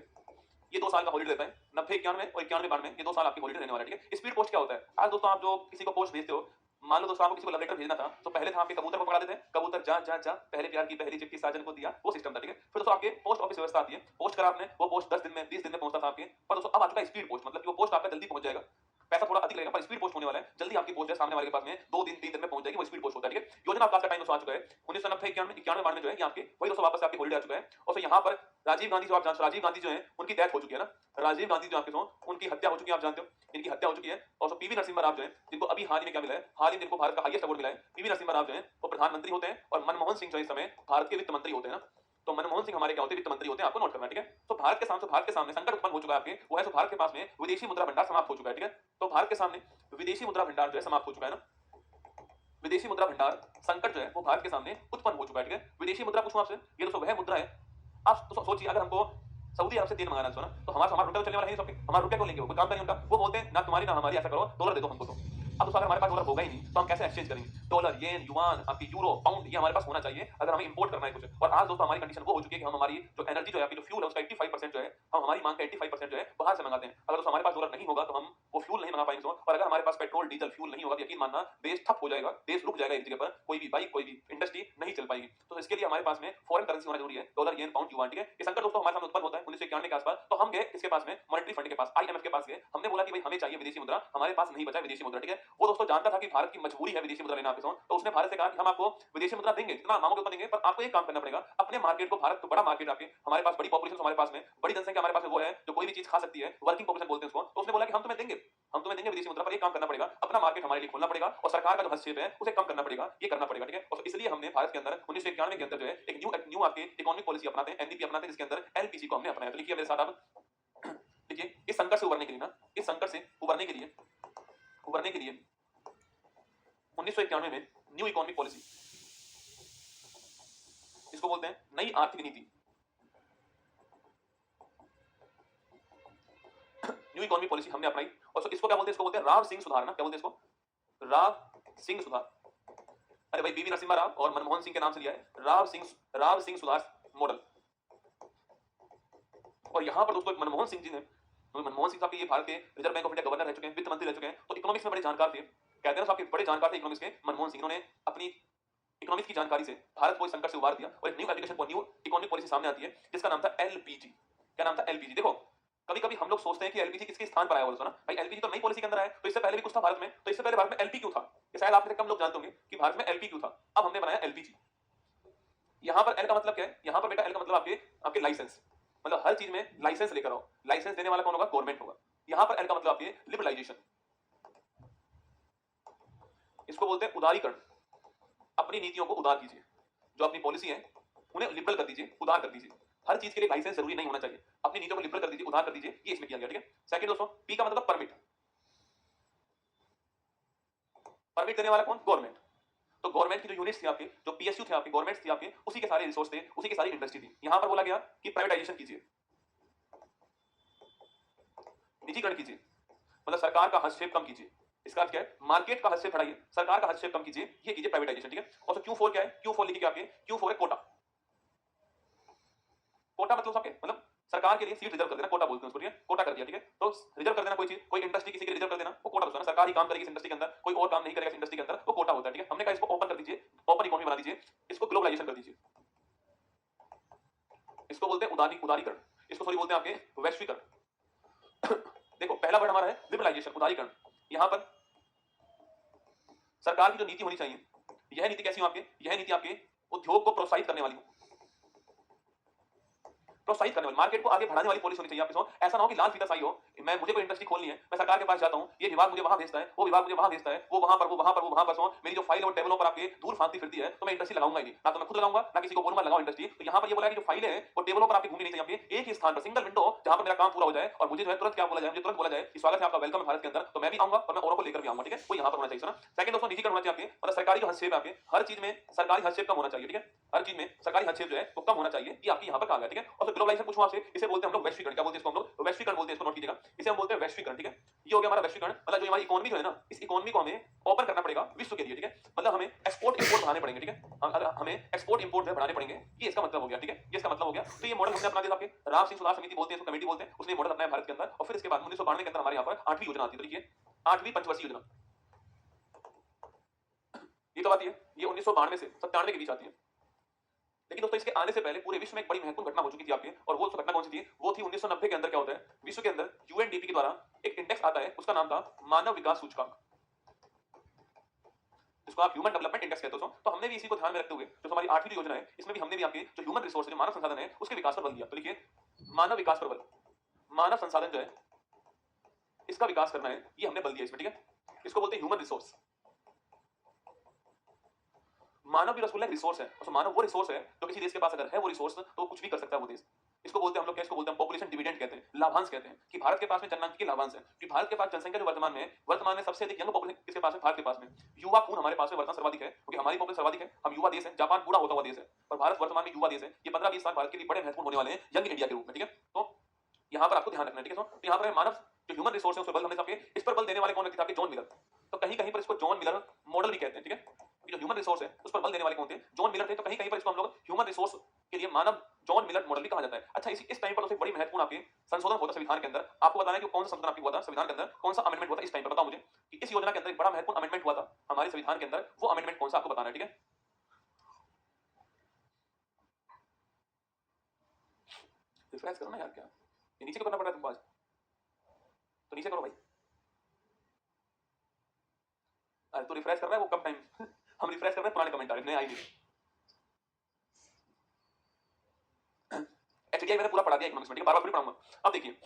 ये 2 साल का हॉलीडे देता है। 90 91 और 91 92 ये 2 साल आपकी हॉलीडे रहने वाला है, ठीक है। स्पीड पोस्ट क्या होता है, आज दोस्तों आप जो किसी को पोस्ट भेजते हो, मान लो दोस्तों आपको किसी को लव लेटर भेजना था, तो पहले था आपके कबूतर को पकड़ा देते हैं, कबूतर जा जा जा, पहले प्यार की पहली चिट्ठी साजन को दिया, वो सिस्टम था, ठीक है। फिर दोस्तों आपके पोस्ट ऑफिस व्यवस्था आती है, पोस्ट करा आपने, वो पोस्ट 10 दिन में 20 दिन में पहुंचता था आपके, पर दोस्तों अब आ चुका है स्पीड पोस्ट, मतलब कि वो पोस्ट आपका जल्दी पहुंच जाएगा, पैसा थोड़ा अधिक लगेगा पर स्पीड पोस्ट होने वाला है, जल्दी आपकी पोस्ट है सामने वाले के पास में 2 दिन 3 दिन में पहुंच जाएगी, वो स्पीड पोस्ट होता है, ठीक है। योजना अवकाश का टाइम दोस्तों आ चुका है 1990 91 91 92 जो है ये आपके वही दोस्तों वापस आपके हॉलीडे आ चुका है। और फिर यहाँ पर राजीव गांधी जो आप जानते हो, राजीव गांधी जो है उनकी डेथ हो चुकी है ना, राजीव गांधी जो आपके सो उनकी हत्या हो चुकी है, आप जानते हो, इनकी हत्या हो चुकी है। और पीवी नरसिम्हा राव जो है, जिनको अभी हाल ही में क्या मिला है, हाल ही में जिनको भारत का हाईएस्ट अवार्ड मिला है, पीवी नरसिम्हा राव जो है वो प्रधानमंत्री होते हैं, और मनमोहन सिंह जो इस समय भारत के वित्त मंत्री होते हैं ना, तो मनमोहन सिंह हमारे क्या होते हैं, वित्त मंत्री होते हैं, आपको नोट करना है, ठीक है। तो भारत के सामने संकट उत्पन्न हो चुका है आपके, वो है तो भारत के पास में विदेशी मुद्रा भंडार समाप्त हो चुका है, ठीक है। तो भारत के सामने विदेशी मुद्रा भंडार जो है समाप्त हो चुका है ना, विदेशी मुद्रा भंडार संकट जो है वो भारत के सामने उत्पन्न हो चुका है, ठीक है। विदेशी मुद्रा पूछूं आपसे, ये दोस्तों वह मुद्रा है, आप तो सोचिए अगर हमको सऊदी अरब से तेल मंगाना है ना, तो हमारा रुपया तो चलने वाला है नहीं सबके, हमारा रुपया क्यों लेंगे, वो कोई काम नहीं उनका, वो बोलते हैं ना तुम्हारी ना हमारी, ऐसा करो डॉलर दे दो हमको। तो अब दोस्तों अगर हमारे पास डॉलर होगा ही नहीं तो हम कैसे एक्सचेंज करेंगे, डॉलर, येन, युआन, आपकी यूरो, पाउंड, ये हमारे पास होना चाहिए अगर हमें इंपोर्ट करना है कुछ। और आज दोस्तों हमारी कंडीशन वो हो चुकी है कि हम हमारी जो एनर्जी जो है, आपकी जो फ्यूल है उसका 85% जो है, हम हमारी मांग का 85% जो है बाहर से मंगाते हैं। अगर दोस्तों हमारे पास डॉलर नहीं होगा तो हम वो फ्यूल नहीं मंगा पाएंगे दोस्तों, और अगर हमारे पास पेट्रोल डीजल फ्यूल नहीं होगा तो यकीन मानना देश ठप हो जाएगा, देश रुक जाएगा एक जगह पर, कोई भी बाइक कोई भी इंडस्ट्री नहीं चल पाएगी। तो इसके लिए हमारे पास में फॉरेन करेंसी होना जरूरी है, डॉलर, येन, पाउंड, युआन, ठीक है। ये संकट दोस्तों हमारे सामने उत्पन्न होता है 1991 के आसपास, तो हम गए किसके पास में, मॉनेटरी फंड के पास, आईएमएफ के पास गए, हमने बोला कि भाई हमें चाहिए विदेशी मुद्रा, हमारे पास नहीं बचा विदेशी मुद्रा, ठीक है। वो दोस्तों जानता था कि भारत की मजबूरी है विदेशी मुद्रा लेना आपके साथ, तो उसने भारत से कहा कि हम आपको विदेशी मुद्रा देंगे, जितना मांगोगे उतना देंगे, पर आपको एक काम करना पड़ेगा, अपने मार्केट को, भारत तो बड़ा मार्केट आपके, हमारे पास बड़ी पॉपुलेशन, हमारे पास में बड़ी जनसंख्या, हमारे पास में वो है जो कोई भी चीज खा सकती है, वर्किंग पॉपुलेशन बोलते हैं उसको। तो उसने बोला कि हम तुम्हें देंगे, हम तुम्हें देंगे विदेशी मुद्रा, पर एक काम करना पड़ेगा, अपना मार्केट हमारे लिए खोलना पड़ेगा, और सरकार का जो हस्तक्षेप है उसे कम करना पड़ेगा, ये करना पड़ेगा, ठीक है। और इसलिए हमने भारत के अंदर 1991 के अंदर जो है एक न्यू आपके इकोनॉमिक पॉलिसी अपनाते हैं, एनडीपी अपनाते हैं, जिसके अंदर एलपीसी को हमने अपनाया। तो लिखिए मेरे साथ आप, देखिए इस संकट से उबरने के लिए ना, इस संकट से उबरने के लिए 1991 में न्यू इकोनॉमिक पॉलिसी, इसको बोलते हैं नई आर्थिक नीति, न्यू इकोनॉमिक पॉलिसी हमने अपनाई। और इसको क्या बोलते हैं, इसको बोलते हैं राव सिंह सुधार ना, क्या बोलते हैं इसको, राव सिंह सुधार। अरे भाई पीवी नरसिम्हा राव और मनमोहन सिंह के नाम से लिया है, राव सिंह सुधार मॉडल। और यहां पर दोस्तों मनमोहन सिंह जी ने, मनमोहन सिंह साहब ये भारत के reserve bank of India governor रह चुके हैं, वित्त मंत्री रह चुके हैं, तो इकोनॉमिक्स में बड़े जानकार थे, कहते हैं साहब के बड़े जानकार थे इकोनॉमिक्स के मनमोहन सिंह। उन्होंने अपनी इकोनॉमिक्स की जानकारी से भारत को इस संकट से उबार दिया, और एक new education new economic policy सामने आती है जिसका नाम था एलपीजी। क्या नाम था, एलपीजी। देखो कभी कभी हम लोग सोचते हैं कि एलपीजी किसके स्थान पर आया होगा ना, भाई एलपीजी तो नई पॉलिसी के अंदर आया, तो इससे पहले भी कुछ था भारत में, तो इससे पहले भारत में एलपी क्यों था, ये शायद आप में से कम लोग जानते होंगे कि भारत में एलपी क्यों था। अब हमने बनाया एलपीजी। यहां पर एल का मतलब क्या है, यहां पर बेटा एल का मतलब आपके आपके लाइसेंस, मतलब हर चीज में लाइसेंस लेकर आओ, लाइसेंस देने वाला कौन होगा, गवर्नमेंट होगा। यहां पर एल का मतलब आपके लिबरलाइजेशन, इसको बोलते हैं उदारीकरण, अपनी नीतियों को उदार कीजिए, जो अपनी पॉलिसी है उन्हें लिबरल कर दीजिए, उदार कर दीजिए, हर चीज के लिए लाइसेंस जरूरी नहीं होना चाहिए, अपनी नीतियों को लिबरल कर दीजिए, उदार कर दीजिए, ये इसमें किया गया, ठीक है। सेकंड दोस्तों पी का मतलब परमिट, परमिट देने वाला कौन, गवर्नमेंट। तो गवर्नमेंट की जो यूनिट्स थी आपके, जो पीएसयू थे आपके, गवर्नमेंट्स थी आपके, उसी के सारे रिसोर्स थे, उसी की सारी इंडस्ट्री थी। यहां पर बोला गया कि प्राइवेटाइजेशन कीजिए, निजीकरण कीजिए, मतलब सरकार का हस्तक्षेप कम कीजिए। इसका अर्थ क्या है, मार्केट का हस्तक्षेप बढ़ाइए, सरकार का हस्तक्षेप कम कीजिए, ये कीजिए प्राइवेटाइजेशन, ठीक है। और तो Q4 क्या है, Q4 लिखिए आपके, Q4 है कोटा। कोटा मतलब आपके मतलब सरकार के लिए सीट रिजर्व कर देना, कोटा बोलते हैं उसको, ठीक है, कोटा कर दिया, ठीक है। तो रिजर्व कर देना कोई चीज, कोई इंडस्ट्री किसी के लिए रिजर्व कर देना, वो कोटा होता है ना, सरकार ही काम करेगी इस इंडस्ट्री के अंदर, कोई और काम नहीं करेगा इस इंडस्ट्री के अंदर, वो कोटा होता है, ठीक है। हमने कहा इसको ओपन कर दीजिए, ओपन इकोनॉमी बना दीजिए, इसको ग्लोबलाइजेशन कर दीजिए, इसको बोलते हैं उदारीकरण, इसको सॉरी बोलते हैं आपके वैश्वीकरण। देखो पहला वर्ड हमारा है लिबरलाइजेशन, उदारीकरण, यहां पर सरकार की जो नीति होनी चाहिए, यह नीति कैसी हो आपके, यह नीति आपके उद्योग को प्रोत्साहित करने वाली हो, प्रोत्साहित करने वाली, मार्केट को आगे बढ़ाने वाली पॉलिसी होनी चाहिए आपके साथ। ऐसा ना हो कि लाल फीता साई हो, मैं मुझे कोई इंडस्ट्री खोलनी है, मैं सरकार के पास जाता हूं, ये विभाग मुझे वहां भेजता है, वो विभाग मुझे वहां भेजता है, वो वहां पर, वो वहां पर, वो वहां पर, सो मेरी जो फाइल है वो टेबलों पर आपके दूर फांकती फिरती है, तो मैं इंडस्ट्री लगाऊंगा ही नहीं, ना तो मैं खुद लगाऊंगा, ना किसी को बोलूंगा लगाओ इंडस्ट्री। तो यहां पर ये बोला है कि जो फाइलें हैं वो टेबलों पर आपकी घूमनी नहीं चाहिए, आपके एक ही स्थान पर सिंगल विंडो जहां पर मेरा काम पूरा हो जाए और मुझे जो है तुरंत क्या बोला जाए, मुझे तुरंत बोला जाए कि स्वागत है आपका, वेलकम है भारत के अंदर, तो मैं भी आऊंगा और मैं औरों को लेकर भी आऊंगा, ठीक है। वो यहां पर होना चाहिए ना। सेकंड दोस्तों निजीकरण होना चाहिए आपके, मतलब सरकारी जो हस्तक्षेप है आपके, हर चीज में सरकारी हस्तक्षेप कम होना चाहिए, ठीक है। हर चीज में सरकारी हस्तक्षेप जो है वो कम होना चाहिए, ये आपकी यहां पर कहा गया, ठीक है। और फिर ग्लोबलाइजेशन पूछूं आपसे, इसे बोलते हैं हम लोग वैश्वीकरण, क्या बोलते हैं इसको हम लोग, वैश्वीकरण बोलते हैं इसको, नोट कीजिएगा, इसे हम बोलते हैं वैश्वीकरण, ठीक है। ये हो गया हमारा वैश्वीकरण, मतलब जो हमारी इकोनॉमी जो है ना, इस इकोनॉमी को हमें ओपन करना पड़ेगा विश्व के लिए, ठीक है। मतलब हमें एक्सपोर्ट इंपोर्ट बढ़ाने पड़ेंगे, ठीक है। हमें एक्सपोर्ट इंपोर्ट जो है बढ़ाने पड़ेंगे, ये इसका मतलब हो गया, ठीक है, ये इसका मतलब हो गया। तो ये मॉडल हमने अपना दिया आपके, राव सिंह सुधार समिति बोलते हैं इसको, कमेटी बोलते हैं, उसने मॉडल अपनाया भारत के अंदर। और फिर इसके बाद 1992 के अंदर हमारे यहाँ पर 8वीं योजना आती है, तो देखिए 8वीं पंचवर्षीय योजना, ये कब आती है, ये 1992 से 97 के बीच आती है। लेकिन दोस्तों इसके आने से पहले पूरे विश्व में एक बड़ी महत्वपूर्ण घटना हो चुकी थी आपके, और वो घटना कौन सी थी, वो थी 1990 के अंदर। क्या होता है विश्व के अंदर, यूएनडीपी के द्वारा एक इंडेक्स आता है, उसका नाम था मानव विकास सूचकांक, जिसको आप ह्यूमन डेवलपमेंट इंडेक्स कहते हो। तो हमने भी इसी को ध्यान में रखते हुए जो हमारी 8वीं योजना है, इसमें भी हमने भी आपके जो ह्यूमन रिसोर्स, जो मानव संसाधन है, उसके विकास पर बल दिया। तो लिखिए मानव विकास पर बल, मानव संसाधन जो है इसका विकास करना है, ये हमने बल दिया इसमें, ठीक है। इसको बोलते हैं ह्यूमन रिसोर्स। मानव भी रसगुल्ला रिसोर्स है, और मानव वो रिसोर्स है जो किसी देश के पास अगर है वो रिसोर्स, तो वो कुछ भी कर सकता है वो देश। इसको बोलते हैं हम लोग क्या, इसको बोलते हैं पॉपुलेशन डिविडेंड कहते हैं, लाभांश कहते हैं, कि भारत के पास में जननांक के लाभांश है, कि भारत के पास जनसंख्या जो वर्तमान में सबसे अधिक यंग पॉपुलेशन किसके पास है, भारत के पास में। युवा खून हमारे पास में वर्तमान सर्वाधिक है, क्योंकि हमारी पॉपुलेशन सर्वाधिक है, हम युवा देश है, जापान बूढ़ा होता हुआ देश है, और भारत वर्तमान में युवा देश है। ये 15-20 साल भारत के लिए बड़े महत्वपूर्ण होने वाले हैं यंग इंडिया के रूप में, ठीक है। तो यहाँ पर आपको ध्यान रखना है, ठीक है। तो यहाँ पर मानव जो ह्यूमन रिसोर्स है उस पर बल हमने सबके, इस पर बल देने वाले कौन व्यक्ति थे, जॉन मिलर। तो कहीं कहीं पर इसको जॉन मिलर मॉडल भी कहते हैं, ठीक है। जो ह्यूमन रिसोर्स है उस पर बल देने वाले कौन थे, जॉन मिलर थे। तो कहीं कहीं पर इसको हम लोग ह्यूमन रिसोर्स के लिए मानव जॉन मिलर मॉडल भी कहा जाता है। अच्छा, इस टाइम पर तो बड़ी महत्वपूर्ण आपके संशोधन होता है संविधान के अंदर। आपको बताना है कि कौन सा संशोधन आपकी हुआ था संविधान के अंदर, कौन सा अमेंडमेंट हुआ था इस टाइम पर, बताओ मुझे कि इस योजना के अंदर एक बड़ा महत्वपूर्ण अमेंडमेंट हुआ था हमारे संविधान के अंदर, वो अमेंडमेंट कौन सा आपको बताना है, ठीक है। रिफ्रेश करो ना यार, क्या ये नीचे को करना पड़ रहा है तुमको आज, तो नीचे करो भाई। अरे तो रिफ्रेश कर रहा है वो कम टाइम हम रिफ्रेश कर रहे हैं, पुराने कमेंट आ रहे हैं, नए आई नहीं। एचडीआई मैंने पूरा पढ़ा दिया इकोनॉमिक्स में, ठीक है, बार-बार फिर पढ़ाऊंगा। अब देखिए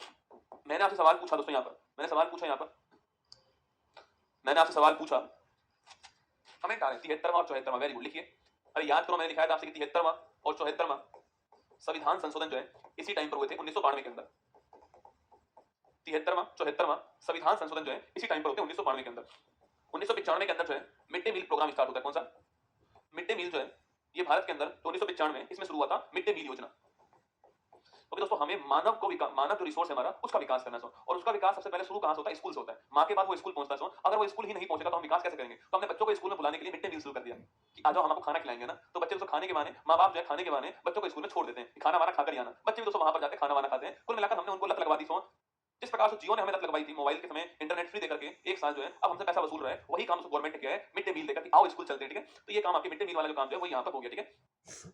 मैंने आपसे सवाल पूछा दोस्तों, यहाँ पर मैंने सवाल पूछा, यहाँ पर मैंने आपसे सवाल पूछा, कमेंट आ रहे हैं 73वां और 74वां, वेरी गुड, लिखिए। अरे याद करो, मैंने लिखा था आपसे कि 73वां और 74वां संविधान संशोधन जो है इसी टाइम पर हुए थे 1992 के अंदर। 73वां 74वां संविधान संशोधन जो है इसी टाइम पर होते हैं 1992 के अंदर। 1995 के अंदर जो है mid day meal programme start होता है। कौन सा मिड डे मील जो है, ये भारत के अंदर 1995 में इसमें शुरू हुआ था मिड डे मील योजना। तो दोस्तों हमें मानव को मानव जो रिसोर्स है हमारा, उसका विकास करना है, और उसका विकास सबसे पहले शुरू कहां से होता है, स्कूल से होता है। मां के बाद वो स्कूल पहुंचता है। अगर वो स्कूल ही नहीं पहुंचेगा तो हम विकास कैसे करेंगे। तो हमने बच्चों को स्कूल में बुलाने के लिए मिड डे मील शुरू कर दिया कि आ जाओ हम आपको खाना खिलाएंगे ना। तो बच्चे दोस्तों खाने के बहाने, मां बाप जो है खाने के बहाने बच्चों को स्कूल में छोड़ देते हैं, खाना वाना खाकर ही आना। बच्चे भी दोस्तों वहां पर जाते खाना वाना खाते हैं। कुल मिलाकर हमने उनको लत लगवा दी। जिस प्रकार से जियो ने हमें लत लगवाई थी मोबाइल के समय इंटरनेट फ्री देकर के, एक साल जो है अब हमसे पैसा वसूल रहा है, वही काम गवर्नमेंट ने किया है मिड डे मील देकर कि आओ स्कूल चलते हैं, ठीक है। तो ये काम आपके मिड डे मील वाला जो काम जो है वो यहाँ पर हो गया, ठीक है।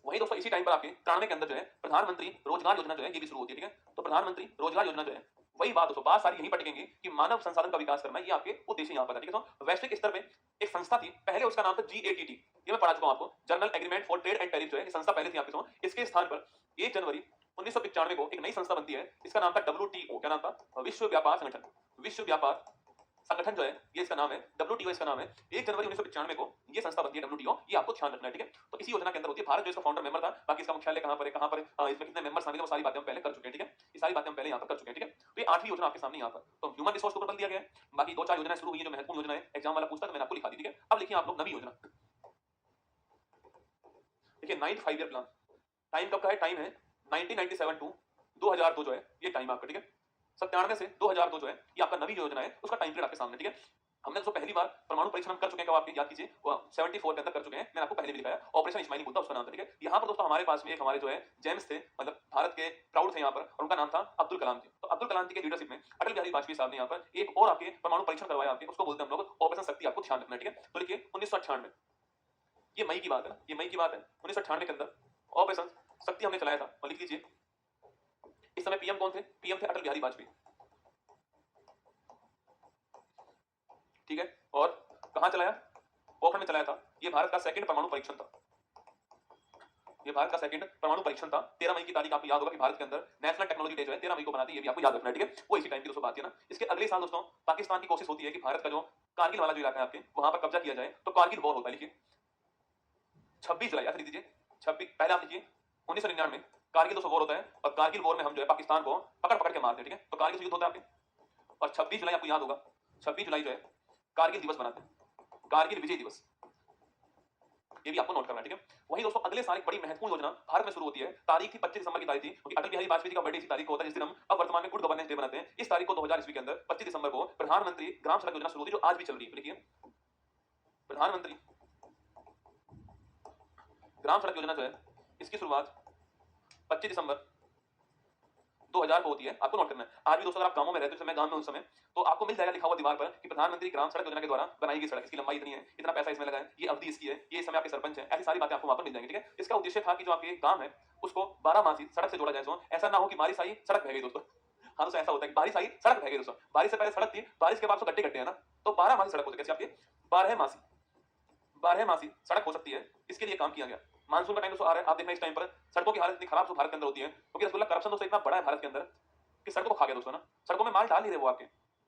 वही दोस्तों इसी टाइम पर आपके 93 के अंदर जो है प्रधानमंत्री रोजगार योजना जो है ये भी शुरू होती है, ठीक है। तो प्रधानमंत्री रोजगार योजना जो है, वही बात दोस्तों, बात सारी यही पटकेंगे कि मानव संसाधन का विकास करना, ये आपके उद्देश्य यहाँ पर है, ठीक है। तो वैश्विक स्तर पे एक संस्था थी, पहले उसका नाम था GATT, ये मैं पढ़ा चुका हूं आपको, journal agreement for trade and tariff जो है, ये संस्था पहले थी आपके साथ। इसके स्थान पर 1 जनवरी 1995 को एक नई संस्था बनती है, इसका नाम था WTO। क्या नाम था, विश्व व्यापार संगठन। विश्व व्यापार संगठन जो है ये इसका नाम है, WTO इसका नाम है। 1 जनवरी 1995 को ये संस्था बनती है WTO, ये आपको ध्यान रखना है, ठीक है। तो इसी योजना के अंदर होती है। भारत जो इसका फाउंडर मेंबर था, बाकी इसका मुख्यालय कहां पर है, कहां पर इसमें कितने मेंबर शामिल है, वो सारी बातें हम पहले कर चुके हैं, ठीक है। ये सारी बातें हम पहले यहां पर कर चुके हैं, ठीक है। तो ये 8वीं योजना आपके सामने यहां पर, तो ह्यूमन रिसोर्स के ऊपर बल दिया गया है। बाकी 2-4 योजनाएं शुरू हुई है जो महत्वपूर्ण योजना है, एग्जाम वाला पूछता है तो मैंने आपको लिखा दी, ठीक है। अब लिखिए आप लोग नवी योजना, देखिए 9th 5 ईयर प्लान। टाइम कब का है, टाइम है 1997 टू 2002 जो है ये टाइम आपका, ठीक है। 97 से 2002 जो है ये आपका नवी योजना है, उसका टाइम पीरियड आपके सामने, ठीक है। हमने दोस्तों पहली बार परमाणु परीक्षण हम कर चुके हैं, कब आपके याद कीजिए 74 के अंदर कर चुके हैं, मैंने आपको पहले भी दिखाया, ऑपरेशन इस्माइली मुद्दा उसका नाम था, ठीक है। यहाँ पर दोस्तों हमारे पास में एक हमारे जो है जेम्स थे, मतलब भारत के प्राउड थे यहाँ पर, और उनका नाम था अब्दुल कलाम जी। तो अब्दुल कलाम जी के लीडरशिप में अटल बिहारी वाजपेयी साहब ने यहाँ पर एक और आपके परमाणु परीक्षण करवाया आपके, उसको बोलते हैं हम लोग ऑपरेशन शक्ति, आपको ध्यान रखना है, ठीक है। तो देखिए 1998, ये मई की बात है ना, ये मई की बात है 1998 के अंदर ऑपरेशन शक्ति हमने चलाया था, और लिख लीजिए इस समय पीएम कौन थे, पीएम थे अटल बिहारी वाजपेयी। ठीक है, और कहां चलाया, पोखरण में चलाया था। ये भारत का सेकंड परमाणु परीक्षण था, ये भारत का सेकंड परमाणु परीक्षण था। 13 मई की तारीख आपको याद होगा कि भारत के अंदर नेशनल टेक्नोलॉजी डे जो है 13 मई को मनाते हैं, ये भी आपको याद रखना है, ठीक है। वो इसी टाइम की दोस्तों बात है ना। इसके अगले साल दोस्तों पाकिस्तान की कोशिश होती है कि भारत का जो कारगिल वाला जो इलाका है आपके, वहां पर कब्जा किया जाए, तो कारगिल वॉर होता है। लिखिए 26 जुलाई, याद लिख दीजिए 26, पहले आप लिखिए 1999 में कारगिल दोस्तों वॉर होता है, और कारगिल वॉर में हम जो है पाकिस्तान को पकड़ पकड़ के मारते हैं, ठीक है। तो कारगिल से युद्ध होता है आपके, और 26 जुलाई आपको याद होगा, 26 जुलाई जो है कारगिल दिवस मनाते हैं, कारगिल विजय दिवस, ये भी आपको नोट करना है, ठीक है। वहीं दोस्तों अगले साल एक बड़ी महत्वपूर्ण योजना भारत में शुरू होती है। तारीख थी 25 दिसंबर की तारीख थी, क्योंकि अटल बिहारी वाजपेयी जी का बर्थडे इसी तारीख को होता है, जिस दिन हम अब वर्तमान में गुड गवर्नेंस डे बनाते हैं। इस तारीख को 2000 ईस्वी के अंदर 25 दिसंबर को प्रधानमंत्री ग्राम सड़क योजना शुरू हुई, जो आज भी चल रही है। लिखिए प्रधानमंत्री ग्राम सड़क योजना जो है, इसकी शुरुआत 25 दिसंबर 2000 को होती है, आपको नोट करना है। आज भी दोस्तों अगर आप गांवों में रहते हो, मैं गांव में उस समय, तो आपको मिल जाएगा लिखा हुआ दीवार पर कि प्रधानमंत्री ग्राम सड़क योजना के द्वारा बनाई गई सड़क, इसकी लंबाई इतनी है, इतना पैसा इसमें लगा है, ये अवधि इसकी है, ये इस समय आपके सरपंच है, ऐसी सारी बातें आपको वहां पर मिल जाएंगी, ठीक है। इसका उद्देश्य था कि जो आपके गांव है उसको 12 मासी सड़क से जोड़ा जाए। सो ऐसा ना हो कि बारिश आई सड़क बह गई दोस्तों। हाँ दोस्तों ऐसा होता है कि बारिश आई सड़क बह गई दोस्तों, बारिश से पहले सड़क थी, बारिश के बाद गड्ढे गड्ढे है ना, तो 12 मासी सड़क होती है। कैसे आपकी 12 मासी सड़क हो सकती है, इसके लिए काम किया गया। मानसून का टाइम दोस्तों आ रहा है, आप देखना इस टाइम पर सड़कों की हालत इतनी खराब जो भारत के अंदर होती है, क्योंकि रसगुल्ला करप्शन दोस्तों इतना बड़ा है भारत के अंदर कि सड़कों को खा गया दोस्तों ना। सड़कों में माल डाल नहीं रहे वो आपके,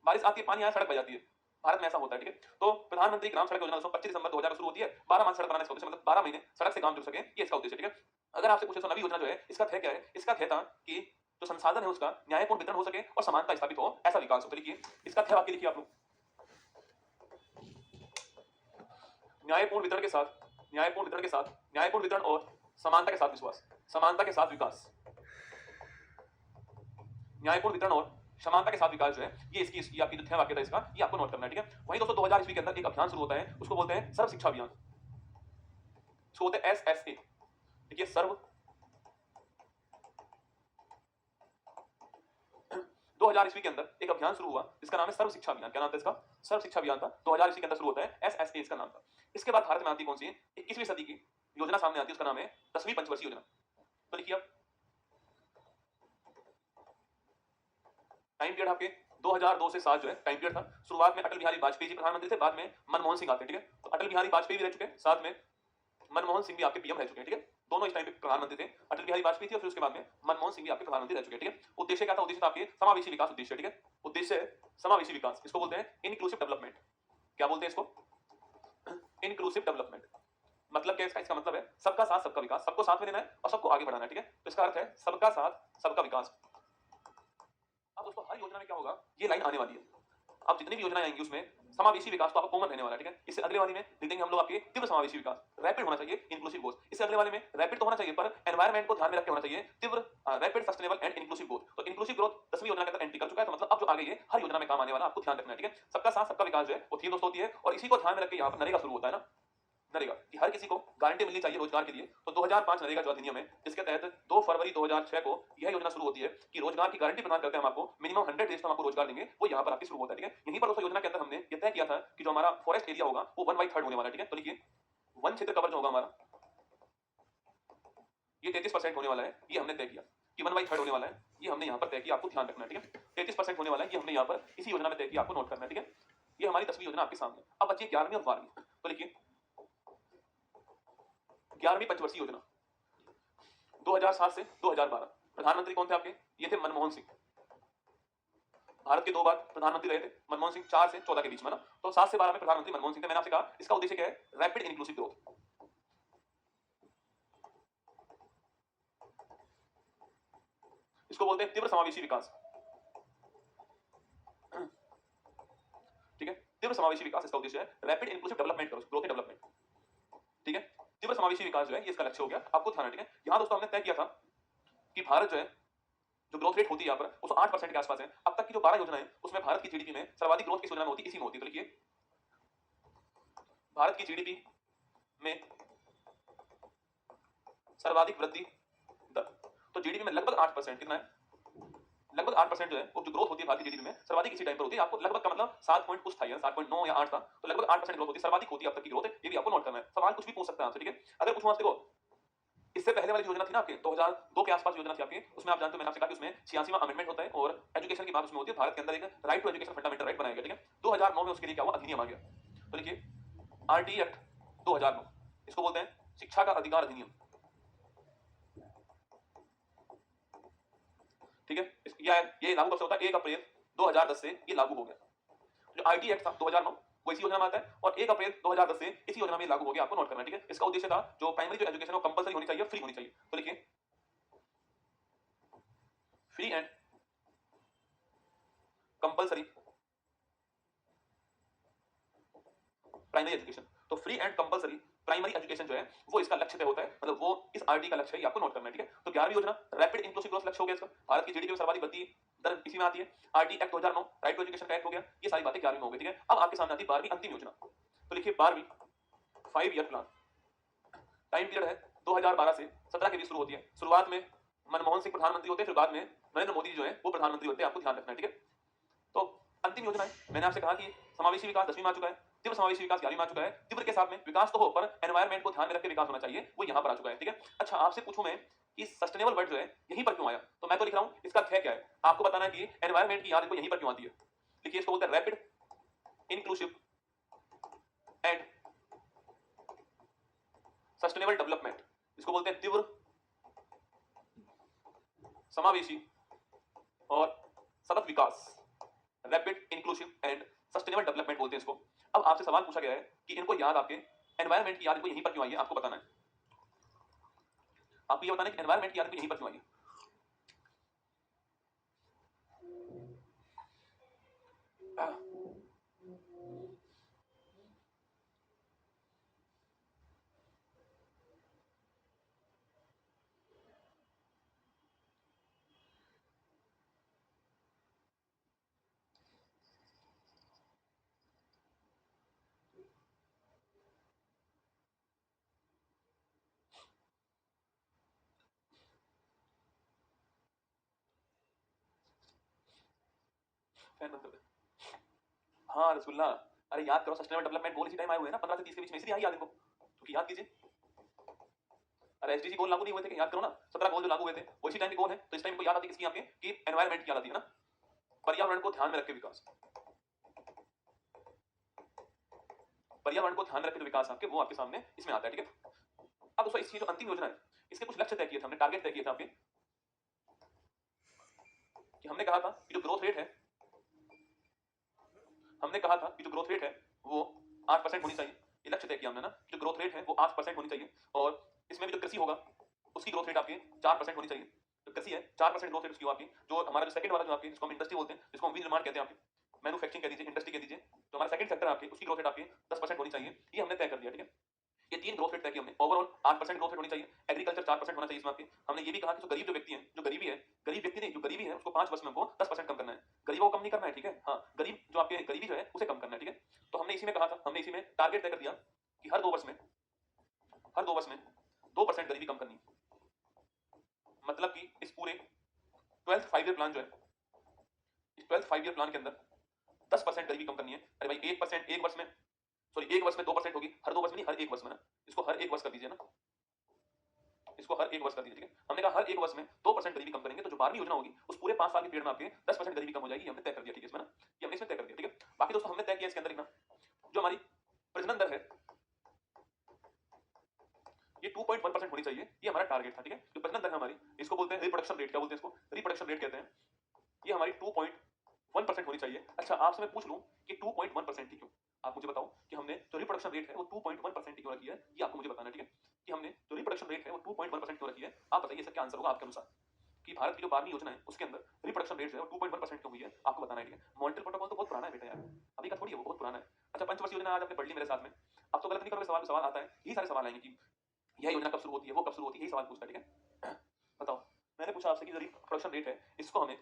बारिश आती है, पानी आया, सड़क बह जाती है। भारत में ऐसा होता है, ठीक है। तो प्रधानमंत्री ग्राम सड़क योजना दोस्तों 25 दिसंबर 2000 को शुरू होती है। 12 माह सड़क बनाने का उद्देश्य, मतलब 12 महीने सड़क से काम जुड़ सके, ये इसका उद्देश्य, ठीक है। अगर आपसे पूछे तो नवी योजना जो है इसका ध्येय क्या है, इसका ध्येय था कि जो संसाधन है उसका न्यायपूर्ण वितरण हो सके और समानता स्थापित हो, ऐसा विकास हो। तो लिखिए इसका ध्येय वाक्य लिखिए आप लोग, न्यायपूर्ण वितरण के साथ, न्यायपूर्ण वितरण के साथ, न्यायपूर्ण वितरण और समानता के साथ विश्वास, समानता के साथ विकास, न्यायपूर्ण वितरण और समानता के साथ विकास जो है, ये इसकी आपकी जो ध्येय वाक्य था इसका, ये आपको नोट करना है, ठीक है। वहीं दोस्तों 2000 ईस्वी के अंदर एक अभियान शुरू होता है, उसको बोलते हैं सर्व शिक्षा अभियान, उसको बोलते हैं SSA। देखिए सर्व 2000 ईस्वी के अंदर एक अभियान शुरू हुआ जिसका नाम है सर्व शिक्षा अभियान। क्या नाम था इसका, सर्व शिक्षा अभियान था, 2000 ईस्वी के अंदर शुरू होता है, SSA इसका नाम था। इसके बाद भारत में आती कौन सी 21वीं सदी की योजना सामने आती है, उसका नाम है 10वीं पंचवर्षीय योजना। तो लिखिए अब टाइम पीरियड आपके 2002 से 7 जो है टाइम पीरियड था। शुरुआत में अटल बिहारी वाजपेयी जी प्रधानमंत्री थे, बाद में मनमोहन सिंह आते हैं, ठीक है। तो अटल बिहारी वाजपेयी भी रह चुके हैं, साथ में मनमोहन सिंह भी आपके पीएम रह चुके हैं, ठीक है। दोनों इस टाइम पे प्रधानमंत्री थे, अटल बिहारी वाजपेयी थे और फिर उसके बाद में मनमोहन सिंह भी आपके प्रधानमंत्री रह चुके हैं, ठीक है। उद्देश्य क्या था, उद्देश्य था आपके समावेशी विकास उद्देश्य, ठीक है। उद्देश्य है समावेशी विकास, इसको बोलते हैं इनक्लूसिव डेवलपमेंट। क्या बोलते हैं इसको, इनक्लूसिव डेवलपमेंट। मतलब क्या इसका, इसका मतलब है सबका साथ सबका विकास, सबको साथ में लेना है और सबको आगे बढ़ाना है, ठीक है। तो इसका अर्थ है सबका साथ सबका विकास। अब दोस्तों हर योजना में क्या होगा, ये लाइन आने वाली है। अब जितनी भी योजनाएं आएंगी उसमें समावेशी विकास तो आपको कॉमन रहने वाला है, ठीक है। इससे अगले वाले में लिख देंगे हम लोग आपके तीव्र समावेशी विकास, रैपिड होना चाहिए, इंक्लूसिव ग्रोथ। इससे अगले वाले में रैपिड तो होना चाहिए पर एनवायरमेंट को ध्यान में रख के होना चाहिए, तीव्र rapid sustainable and inclusive growth. तो इंक्लूसिव ग्रोथ 10वीं योजना के अंदर एंट्री कर चुका है, तो मतलब अब जो आगे ये हर योजना में काम आने वाला आपको ध्यान रखना है, ठीक है। सबका साथ सबका विकास जो है वो थीम दोस्तों होती है, और इसी को ध्यान में रख के यहाँ पर नरेगा शुरू होता है ना, नरेगा कि हर किसी को गारंटी मिलनी चाहिए रोजगार के लिए। तो 2005 नरेगा जो अधिनियम है, जिसके तहत 2 फरवरी 2006 को यह योजना शुरू होती है कि रोजगार की गारंटी प्रदान करते हैं हम आपको, मिनिमम 100 डेज तक आपको रोजगार देंगे, वो यहाँ पर आपकी शुरू होता है, ठीक है। यहीं पर दोस्तों योजना के अंदर हमने ये तय किया था कि जो हमारा फॉरेस्ट एरिया होगा वो 1/3 होने वाला है, ठीक है। तो लिखिए वन क्षेत्र कवर जो होगा हमारा ये 33% होने वाला है, ये हमने तय किया कि 1/3 होने वाला है, ये हमने यहाँ पर तय किया, आपको ध्यान रखना है, ठीक है। 33% होने वाला है, ये हमने यहाँ पर इसी योजना में तय किया, आपको नोट करना है, ठीक है। ये हमारी 10वीं योजना आपके सामने। अब बच्चे 11वीं और 12वीं, तो लिखिए 11वीं पंचवर्षीय योजना 2007 से 2012। प्रधानमंत्री कौन थे आपके, ये थे मनमोहन सिंह। भारत के 2 बार प्रधानमंत्री रहे थे मनमोहन सिंह, 4 से 14 के बीच में ना। तो 7 से 12 में प्रधानमंत्री मनमोहन सिंह थे। मैंने आपसे कहा इसका उद्देश्य क्या है, रैपिड इंक्लूसिव ग्रोथ। इसको बोलते हैं तीव्र समावेशी विकास, ठीक है। तीव्र समावेशी विकास इसका उद्देश्य है, रैपिड इंक्लूसिव डेवलपमेंट करो, ग्रोथ डेवलपमेंट, ठीक है। तीव्र समावेशी विकास जो है ये इसका लक्ष्य हो गया, आपको ध्यान रखना है, ठीक है। यहां दोस्तों हमने तय किया था कि भारत जो है जो ग्रोथ रेट होती है यहाँ पर वो 8% के आसपास है। अब तक की जो 12 योजनाएं उसमें भारत की जीडीपी में सर्वाधिक ग्रोथ किस योजना में होती है, इसी में होती है। तो लिखिए भारत की जीडीपी में सर्वाधिक वृद्धि दर, तो जीडीपी में लगभग 8%, कितना है, लगभग 8% जो है वो जो ग्रोथ होती है भारतीय जीडीपी में सर्वाधिक इसी टाइम पर होती है। आपको लगभग का मतलब 7 पॉइंट कुछ था, 7.9 या 8 था, तो लगभग 8% ग्रोथ होती है, सर्वाधिक होती है अब तक की ग्रोथ है। ये भी आपको नोट करना है, सवाल कुछ भी पूछ सकता है आपसे, ठीक है। अगर पूछूं आपसे, इससे पहले वाली जो योजना थी ना आपके 2002 के आसपास योजना थी आपकी, उसमें आप जानते हो मैंने आपसे कहा कि उसमें 86वां अमेंडमेंट होता है और एजुकेशन की बात उसमें होती है, भारत के अंदर एक right to education fundamental right बनाया गया, ठीक है। 2009 में उसके लिए क्या हुआ, अधिनियम आ गया। तो लिखिए आरटी एक्ट 2009, इसको बोलते हैं शिक्षा का अधिकार अधिनियम, ठीक है। ये लागू कब से होता है, 1 अप्रैल 2010 से ये लागू हो गया। जो आरटी एक्ट था 2009 वो इसी योजना में आता है और 1 अप्रैल 2010 से इसी योजना में लागू हो गया, आपको नोट करना है, ठीक है। इसका उद्देश्य था जो प्राइमरी जो एजुकेशन है वो कंपलसरी होनी चाहिए, फ्री होनी चाहिए। तो लिखिए free and compulsory primary education. तो free and compulsory primary education जो है वो इसका लक्ष्य तय होता है, मतलब वो इस आरटी का लक्ष्य है, ये आपको नोट करना है, ठीक है। तो 11वीं योजना रैपिड इंक्लूसिव ग्रोथ लक्ष्य हो गया इसका, भारत की जीडीपी में सर्वाधिक वृद्धि दर इसी में आती है। RT act 2009 right to education का एक्ट हो गया, ये सारी बातें 11वीं में हो गई, ठीक है। अब आपके सामने आती है 12वीं अंतिम योजना। तो लिखिए 12वीं 5 ईयर प्लान, टाइम पीरियड है 2012 से 17 के बीच शुरू होती है। शुरुआत में मनमोहन सिंह प्रधानमंत्री होते हैं, फिर बाद में नरेंद्र मोदी जो है वो प्रधानमंत्री होते हैं, आपको ध्यान रखना है, ठीक है। तो अंतिम योजना है, मैंने आपसे कहा कि समावेशी विकास 10वीं में आ चुका है, तीव्र समावेशी विकास 11वीं में आ चुका है। तीव्र के साथ में विकास तो हो पर एनवायरनमेंट को ध्यान में रख के विकास होना चाहिए, वो यहां पर आ चुका है, ठीक है। अच्छा आपसे पूछूं मैं कि सस्टेनेबल वर्ड जो है यहीं पर क्यों आया, तो मैं तो लिख रहा हूं इसका है क्या है, आपको बताना है कि एनवायरनमेंट की याद इनको यहीं पर क्यों आती है। लिखिए इसको बोलते हैं rapid inclusive and sustainable development, इसको बोलते हैं तीव्र समावेशी और सतत विकास, rapid inclusive and sustainable development बोलते हैं इसको। अब आपसे सवाल पूछा गया है कि इनको याद आपके एनवायरनमेंट की याद इनको यहीं पर क्यों आई है, आपको बताना है। आपको ये बताना है कि एनवायरनमेंट की याद इनको यहीं पर क्यों आई है। फैन बंद कर दे। हाँ रसगुल्ला, अरे याद करो सस्टेनेबल डेवलपमेंट गोल इसी टाइम आए हुए हैं ना, 15 से 30 के बीच में, इसलिए आई याद इनको, क्योंकि याद कीजिए। अरे एसडीजी गोल लागू नहीं हुए थे, याद करो ना, 17 गोल जो लागू हुए थे वो इसी टाइम के गोल है, तो इस टाइम को याद आती है किसकी, आपके कि एनवायरनमेंट की याद आती है ना, पर्यावरण को ध्यान में रख के विकास, पर्यावरण को ध्यान में रख के जो विकास आपके वो आपके सामने इसमें आता है, ठीक है। अब दोस्तों इसकी जो अंतिम योजना है इसके कुछ लक्ष्य तय किए थे हमने, टारगेट तय किए थे आपके, कि हमने कहा था कि जो ग्रोथ रेट है, हमने कहा था कि जो ग्रोथ रेट है वो 8% होनी चाहिए, ये लक्ष्य तय किया हमने ना, जो ग्रोथ रेट है वो 8% होनी चाहिए, और इसमें भी जो कृषि होगा उसकी ग्रोथ रेट आपकी 4% होनी चाहिए। जो कृषि है 4% ग्रोथ रेट उसकी आपकी, जो हमारा जो सेकंड वाला जो आपकी जिसको हम इंडस्ट्री बोलते हैं, जिसको हम विनिर्माण कहते हैं, आपकी मैन्युफैक्चरिंग कह दीजिए, इंडस्ट्री कह दीजिए, जो हमारा सेकंड सेक्टर आपकी उसकी ग्रोथ रेट आपकी 10% होनी चाहिए, ये हमने तय कर दिया, ठीक है। ये तीन ग्रोथ रेट तय किए हमने, ओवरऑल 8% ग्रोथ रेट होनी चाहिए, एग्रीकल्चर 4% होना चाहिए इसमें आपके। हमने ये भी कहा कि जो गरीब जो व्यक्ति है, जो गरीबी है, गरीब व्यक्ति नहीं, जो गरीबी है उसको 5 वर्ष में हमको 10% कम करना है, गरीबों को कम नहीं करना है, ठीक है। हाँ गरीब जो आपके गरीबी जो है उसे कम करना है, ठीक है। तो हमने इसी में कहा था, हमने इसी में टारगेट तय कर दिया कि हर 2 वर्ष में 2% गरीबी कम करनी है। मतलब कि इस पूरे 12th 5 ईयर प्लान जो है, इस 12th 5 ईयर प्लान के अंदर 10% गरीबी कम करनी है। अरे भाई 1% एक वर्ष में, सॉरी एक वर्ष में 2% होगी, हर 2 वर्ष में नहीं, हर एक वर्ष में ना, इसको हर एक वर्ष कर दीजिए ना, इसको हर एक वर्ष कर दीजिए, ठीक है। हमने कहा हर एक वर्ष में 2% गरीबी कम करेंगे, तो जो 12वीं योजना होगी उस पूरे 5 साल के पीरियड में आपके 10% गरीबी कम हो जाएगी, हमने तय कर दिया, ठीक है इसमें ना, ये हमने इसमें तय कर दिया, ठीक है। बाकी दोस्तों हमने तय किया इसके अंदर लिखना, जो हमारी प्रजनन दर है ये 2.1% होनी चाहिए, ये हमारा टारगेट था, ठीक है। जो प्रजनन दर है हमारी, इसको बोलते हैं रिप्रोडक्शन रेट, क्या बोलते हैं इसको, रिप्रोडक्शन रेट कहते हैं, ये हमारी 2.1% होनी चाहिए। अच्छा आपसे मैं पूछ लूं कि 2.1% ही क्यों, आप मुझे बताओ कि हमने जो रिप्रोडक्शन रेट है वो 2.1% ही क्यों रखी है, ये आपको मुझे बताना है, ठीक है। कि हमने जो रिप्रोडक्शन रेट है वो 2.1% क्यों रखी है, आप बताइए इसका क्या आंसर होगा आपके अनुसार, कि भारत की जो 12वीं योजना है उसके अंदर रिप्रोडक्शन रेट जो है वो 2.1% क्यों हुई है, आपको बताना है, ठीक है। मॉन्ट्रियल प्रोटोकॉल तो बहुत पुराना है बेटा यार, अभी का थोड़ी है, वो बहुत पुराना है। अच्छा पंचवर्षीय योजना आज आपने पढ़ ली मेरे साथ में, अब तो गलत नहीं करोगे, सवाल सवाल आता है, यही सारे सवाल आएंगे कि यह योजना कब शुरू होती है, वो कब शुरू होती है, यही सवाल पूछता है, ठीक है। बताओ, मैंने पूछा आपसे कि जो रिप्रोडक्शन रेट है इसको हमें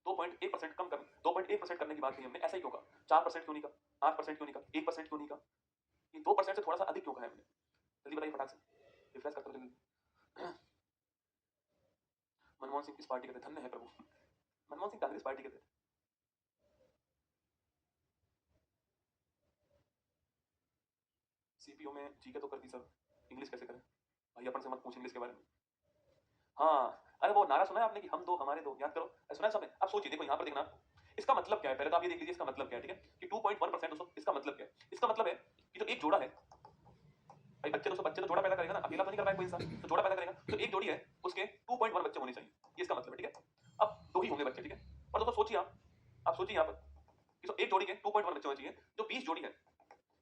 2.1% कम कर, 2.1% करने की बात कही हमने, ऐसा ही क्यों कहा, 4% क्यों नहीं कहा, 8% क्यों नहीं कहा, 1% क्यों नहीं कहा, ये 2% से थोड़ा सा अधिक क्यों कहा है हमने, जल्दी बताइए फटाक से, रिफ्रेश करते हो जल्दी। मनमोहन सिंह किस पार्टी के थे, धन्य है प्रभु, मनमोहन सिंह कांग्रेस पार्टी के थे। सीपीओ में जीके तो कर दी सर, इंग्लिश कैसे करें। भाई अपन से मत पूछेंगे इसके बारे में। हाँ, अरे वो नारा सुना है आपने कि हम दो हमारे दो, याद करो। सुना है सबने? आप सोचिए, देखो यहाँ पर देखना, इसका मतलब क्या है? पहले तो आप ये देख लीजिए इसका मतलब क्या है, ठीक है? कि 2.1% दोस्तों, इसका मतलब क्या है? इसका मतलब है कि जो एक जोड़ा है, भाई बच्चे दोस्तों, बच्चे तो जोड़ा पैदा करेगा ना, अकेला तो नहीं कर पाएगा कोई इंसान, तो जोड़ा पैदा करेगा। तो एक जोड़ी है, उसके 2.1 बच्चे होने चाहिए, ये इसका मतलब है, ठीक है? अब दो ही होंगे बच्चे, ठीक है? और दोस्तों सोचिए आप सोचिए यहाँ पर कि एक जोड़ी के 2.1 बच्चे होने चाहिए, जो 20 जोड़ी है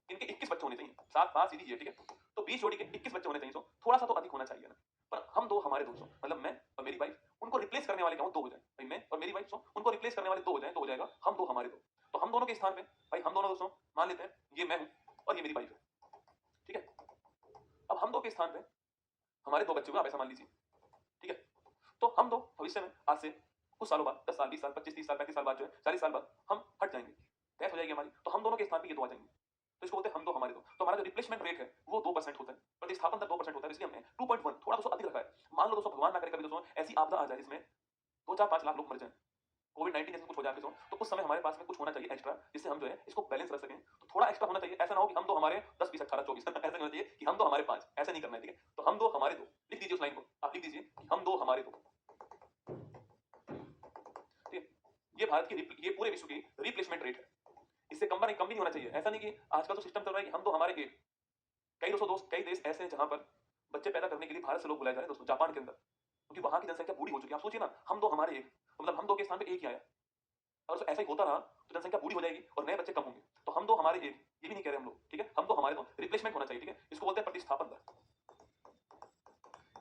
इनके 21 बच्चे होने चाहिए। सात बात सीधी है, ठीक है? तो 20 जोड़ी के 21 बच्चे होने चाहिए, तो थोड़ा सा तो अधिक होना चाहिए ना। पर हम दो हमारे दोस्तों, मतलब मैं और मेरी वाइफ, उनको रिप्लेस करने वाले क्या हो, दो हो जाए। भाई मैं और मेरी वाइफ, उनको रिप्लेस करने वाले दो हो जाए, तो हो जाएगा हम दो हमारे दो। तो हम दोनों के स्थान पे, भाई हम दोनों दोस्तों मान लेते हैं ये मैं हूं और ये मेरी वाइफ है, ठीक है? अब हम दो के स्थान पे हमारे दो बच्चे हुए, आप ऐसा मान लीजिए, ठीक है? तो हम दो भविष्य में आज से कुछ सालों बाद, 10 साल, 20 साल, 25, 30 साल, 35 साल बाद, जो है 40 साल बाद हम हट जाएंगे, डेथ हो जाएगी हमारी, तो हम दोनों के स्थान पे ये दो आ जाएंगे। तो इसको बोलते हैं हम दो हमारे दो। तो हमारा जो रिप्लेसमेंट रेट है वो 2% होता है, प्रतिस्थापन दर 2% होता है, इसलिए हमने 2.1 थोड़ा दोस्तों अधिक रखा है। मान लो दोस्तों, भगवान ना करे कभी दोस्तों ऐसी आपदा आ जाए जिसमें 2 4 5 लाख लोग मर जाएं, कोविड-19 जैसे कुछ हो जाए दोस्तों, तो उस समय हमारे पास में कुछ होना चाहिए एक्स्ट्रा, जिससे हम जो है इसको बैलेंस रख सकें। तो थोड़ा एक्स्ट्रा होना चाहिए, ऐसा ना हो कि हम दो हमारे 10 20 18 24 ऐसा नहीं होना चाहिए कि हम दो हमारे 5, ऐसा नहीं करना है, ठीक है? तो हम दो हमारे दो, लिख दीजिए उस लाइन को, आप लिख दीजिए कि हम दो हमारे दो, ठीक है? ये भारत की ये पूरे विश्व की रिप्लेसमेंट रेट है, इससे कम नहीं, कम भी नहीं होना चाहिए। ऐसा नहीं कि आजकल तो सिस्टम चल रहा है कि हम दो हमारे एक। कई दोस्तों, कई देश ऐसे हैं जहां पर बच्चे पैदा करने के लिए भारत से लोग बुलाए जा रहे हैं दोस्तों, जापान के अंदर, क्योंकि वहां की जनसंख्या बूढ़ी हो चुकी है। आप सोचिए ना, हम दो हमारे एक, मतलब हम दो के स्थान पे एक ही आया। और ऐसा ही होता रहा तो जनसंख्या बूढ़ी हो जाएगी और नए बच्चे कम होंगे। तो हम दो हमारे एक, ये भी नहीं कह रहे हम लोग, ठीक है? हम दो हमारे दो, रिप्लेसमेंट होना चाहिए, ठीक है? इसको बोलते हैं प्रतिस्थापन दर,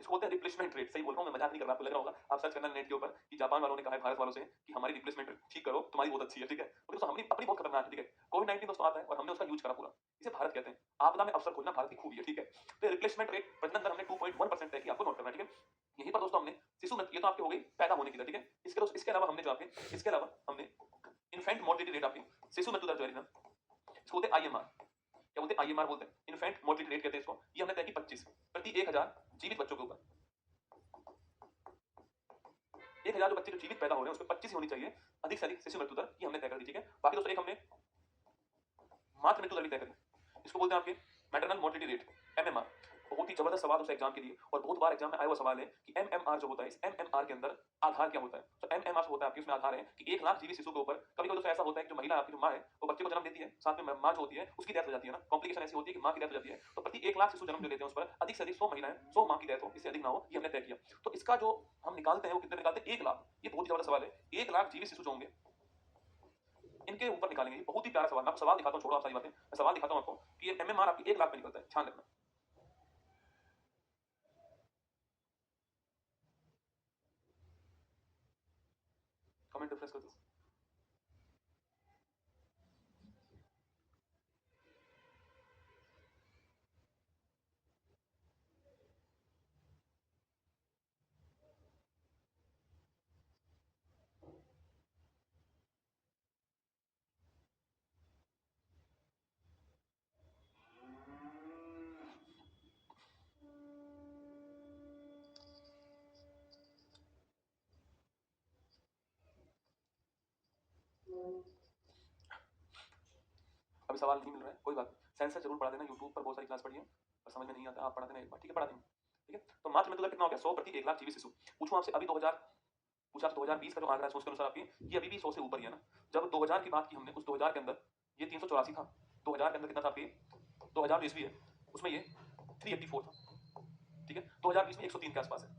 इसको बोलते हैं रिप्लेसमेंट रेट। सही बोल रहा हूं मैं, मजाक नहीं कर रहा, आपको लग रहा होगा, आप सर्च करना नेट के ऊपर कि जापान वालों ने कहा है भारत वालों से कि हमारी रिप्लेसमेंट रेट ठीक करो, तुम्हारी बहुत अच्छी है, ठीक है? तो दोस्तों हमारी अपनी बहुत खतरनाक है, ठीक है? कोविड-19 दोस्तों आता है और हमने उसका यूज करा पूरा, इसे भारत कहते हैं। आपदा में अवसर खोजना भारत की खूबी है, ठीक है? तो रिप्लेसमेंट रेट प्रजनन दर हमने 2.1% तय की, आपको नोट करना है, ठीक है? यहीं पर दोस्तों हमने शिशु मृत्यु, ये तो आपकी हो गई पैदा होने की दर, ठीक है? इसके अलावा हमने जो आपके, इसके अलावा हमने इन्फेंट मोर्टेलिटी रेट, आपकी शिशु मृत्यु दर जो है ना, इसको बोलते हैं आईएमआर। क्या बोलते हैं? आईएमआर बोलते हैं, इन्फेंट मोर्टेलिटी रेट कहते हैं इसको। ये हमने तय की 25 प्रति 1000 जीवित बच्चों के ऊपर। 1000 जो बच्चे जो जीवित पैदा हो रहे हैं उसमें 25 ही होनी चाहिए अधिक से अधिक शिशु मृत्यु दर, ये हमने तय कर दी, ठीक है? बाकी दोस्तों एक हमने मातृ मृत्यु दर भी तय करी, इसको बोलते हैं आपके मैटरनल मोर्टेलिटी रेट, एमएमआर। बहुत ही जबरदस्त सवाल उस एग्जाम के लिए, और बहुत बार एग्जाम में आया हुआ सवाल है कि एमएमआर जो होता है, इस एमएमआर के अंदर आधार क्या होता है? तो एमएमआर होता है आपके, उसमें आधार है कि 1 लाख जीवित शिशु के ऊपर। कभी कभी दोस्तों ऐसा होता है कि जो महिला आपकी जो माँ है वो बच्चे को जन्म देती है, साथ में माँ जो होती है उसकी डेथ हो जाती है ना, कॉम्प्लिकेशन ऐसी होती है कि माँ की डेथ हो जाती है। तो प्रति 1 लाख शिशु जन्म जो लेते हैं उस पर अधिक से अधिक 100 महिलाएं, 100 माँ की डेथ हो, इससे अधिक ना हो, ये हमने तय किया। तो इसका जो हम निकालते हैं वो कितने निकालते हैं? 1 लाख। ये बहुत ही जबरदस्त सवाल है, 1 लाख जीवित शिशु जो होंगे इनके ऊपर निकालेंगे। बहुत ही प्यारा सवाल, मैं आपको सवाल दिखाता हूँ, छोड़ो आप सारी बातें, मैं सवाल दिखाता हूँ आपको कि ये एमएमआर आपकी 1 लाख में निकलता है, ध्यान रखना। कमेंट रिफ्रेश कर दो। अभी सवाल नहीं मिल रहा है, कोई बात नहीं, सेंसर जरूर पढ़ा देना, यूट्यूब पर बहुत सारी क्लास पढ़ी है और समझ में नहीं आता, आप पढ़ा देना एक बार, ठीक है? पढ़ा देंगे, ठीक है? तो मातृ मृत्यु दर कितना हो गया? 100 प्रति 1 लाख जीवित शिशु। पूछूं आपसे, अभी 2000 पूछा, 2020 का जो आंकड़ा है सोच के अनुसार आपकी, ये अभी भी 100 से ऊपर ही है ना। जब 2000 की बात की हमने, उस 2000 के अंदर ये 384 था, 2000 के अंदर कितना था आपकी? 2000 ईस्वी है, उसमें ये 384 था, ठीक है? 2020 में 103 के आसपास है,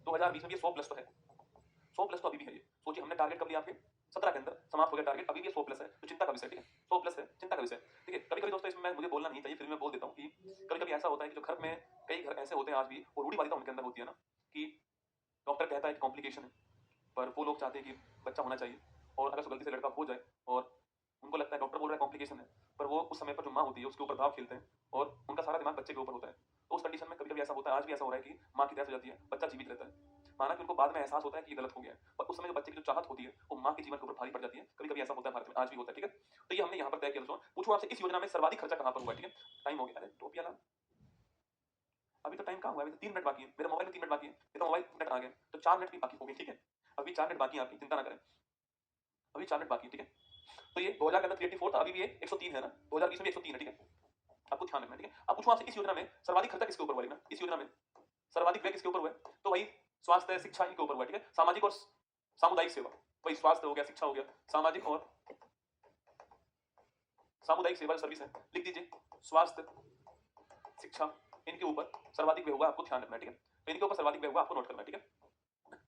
2020 में ये 100 प्लस तो है, 100 प्लस तो अभी भी है। ये सोचिए, हमने टारगेट कब लिया आपके? 17 के अंदर समाप्त हो गया टारगेट, अभी भी 100 प्लस है, तो चिंता का विषय, ठीक है? 100 प्लस है, चिंता का विषय, ठीक है? कभी कभी दोस्तों इसमें मुझे बोलना नहीं चाहिए, फिर भी मैं बोल देता हूँ कि कभी कभी ऐसा होता है कि जो घर में, कई घर ऐसे होते हैं आज भी, और रूढ़िवादिता उनके अंदर होती है ना, कि डॉक्टर कहता है कि कॉम्प्लिकेशन है, पर वो लोग चाहते हैं कि बच्चा होना चाहिए, और अगर गलती से लड़का हो जाए और उनको लगता है डॉक्टर बोल रहा है कॉम्प्लिकेशन है, पर वो उस समय पर जो माँ होती है उसके ऊपर दाव खेलते हैं और उनका सारा दिमाग बच्चे के ऊपर होता है। तो उस कंडीशन में कभी कभी ऐसा होता है, आज भी ऐसा हो रहा है कि माँ की डेथ हो जाती है, बच्चा जीवित रहता है। माना कि उनको बाद में एहसास होता है कि ये गलत हो गया है, पर उस समय जो बच्चे की जो चाहत होती है वो माँ के जीवन के ऊपर भारी पड़ जाती है। कभी कभी ऐसा होता है, भारत में आज भी होता है, ठीक है? तो ये हमने यहाँ पर तय किया। दोस्तों पूछूं आपसे, इस योजना में सर्वाधिक खर्चा कहाँ पर हुआ? ठीक है, टाइम हो गया, अरे टोपिया ना, अभी तो टाइम कहाँ हुआ, अभी तो 3 मिनट बाकी है, मेरे मोबाइल में 3 मिनट बाकी है, मेरा मोबाइल मिनट आ गया, तो 4 मिनट भी बाकी हो गए, ठीक है? अभी 4 मिनट बाकी है आपकी, चिंता ना करें, अभी 4 मिनट बाकी है, ठीक है? तो ये 2000 के अंदर 384 था, अभी भी ये 103 है ना, 2020 में 103 है, ठीक है? आपको ध्यान रखना है, ठीक है। अब पूछूं आपसे इस योजना में सर्वाधिक खर्चा किसके ऊपर हुआ, लिखना इस योजना में सर्वाधिक व्यय किसके ऊपर हुआ है, तो वही स्वास्थ्य शिक्षा इनके ऊपर हुआ है, ठीक है। सामाजिक और सामुदायिक सेवा, वही स्वास्थ्य हो गया, शिक्षा हो गया, सामाजिक और सामुदायिक सेवा सर्विस है, लिख दीजिए स्वास्थ्य शिक्षा इनके ऊपर सर्वाधिक व्यय हुआ, आपको ध्यान रखना है, ठीक है। तो इनके ऊपर सर्वाधिक व्यय हुआ, आपको नोट करना है, ठीक है।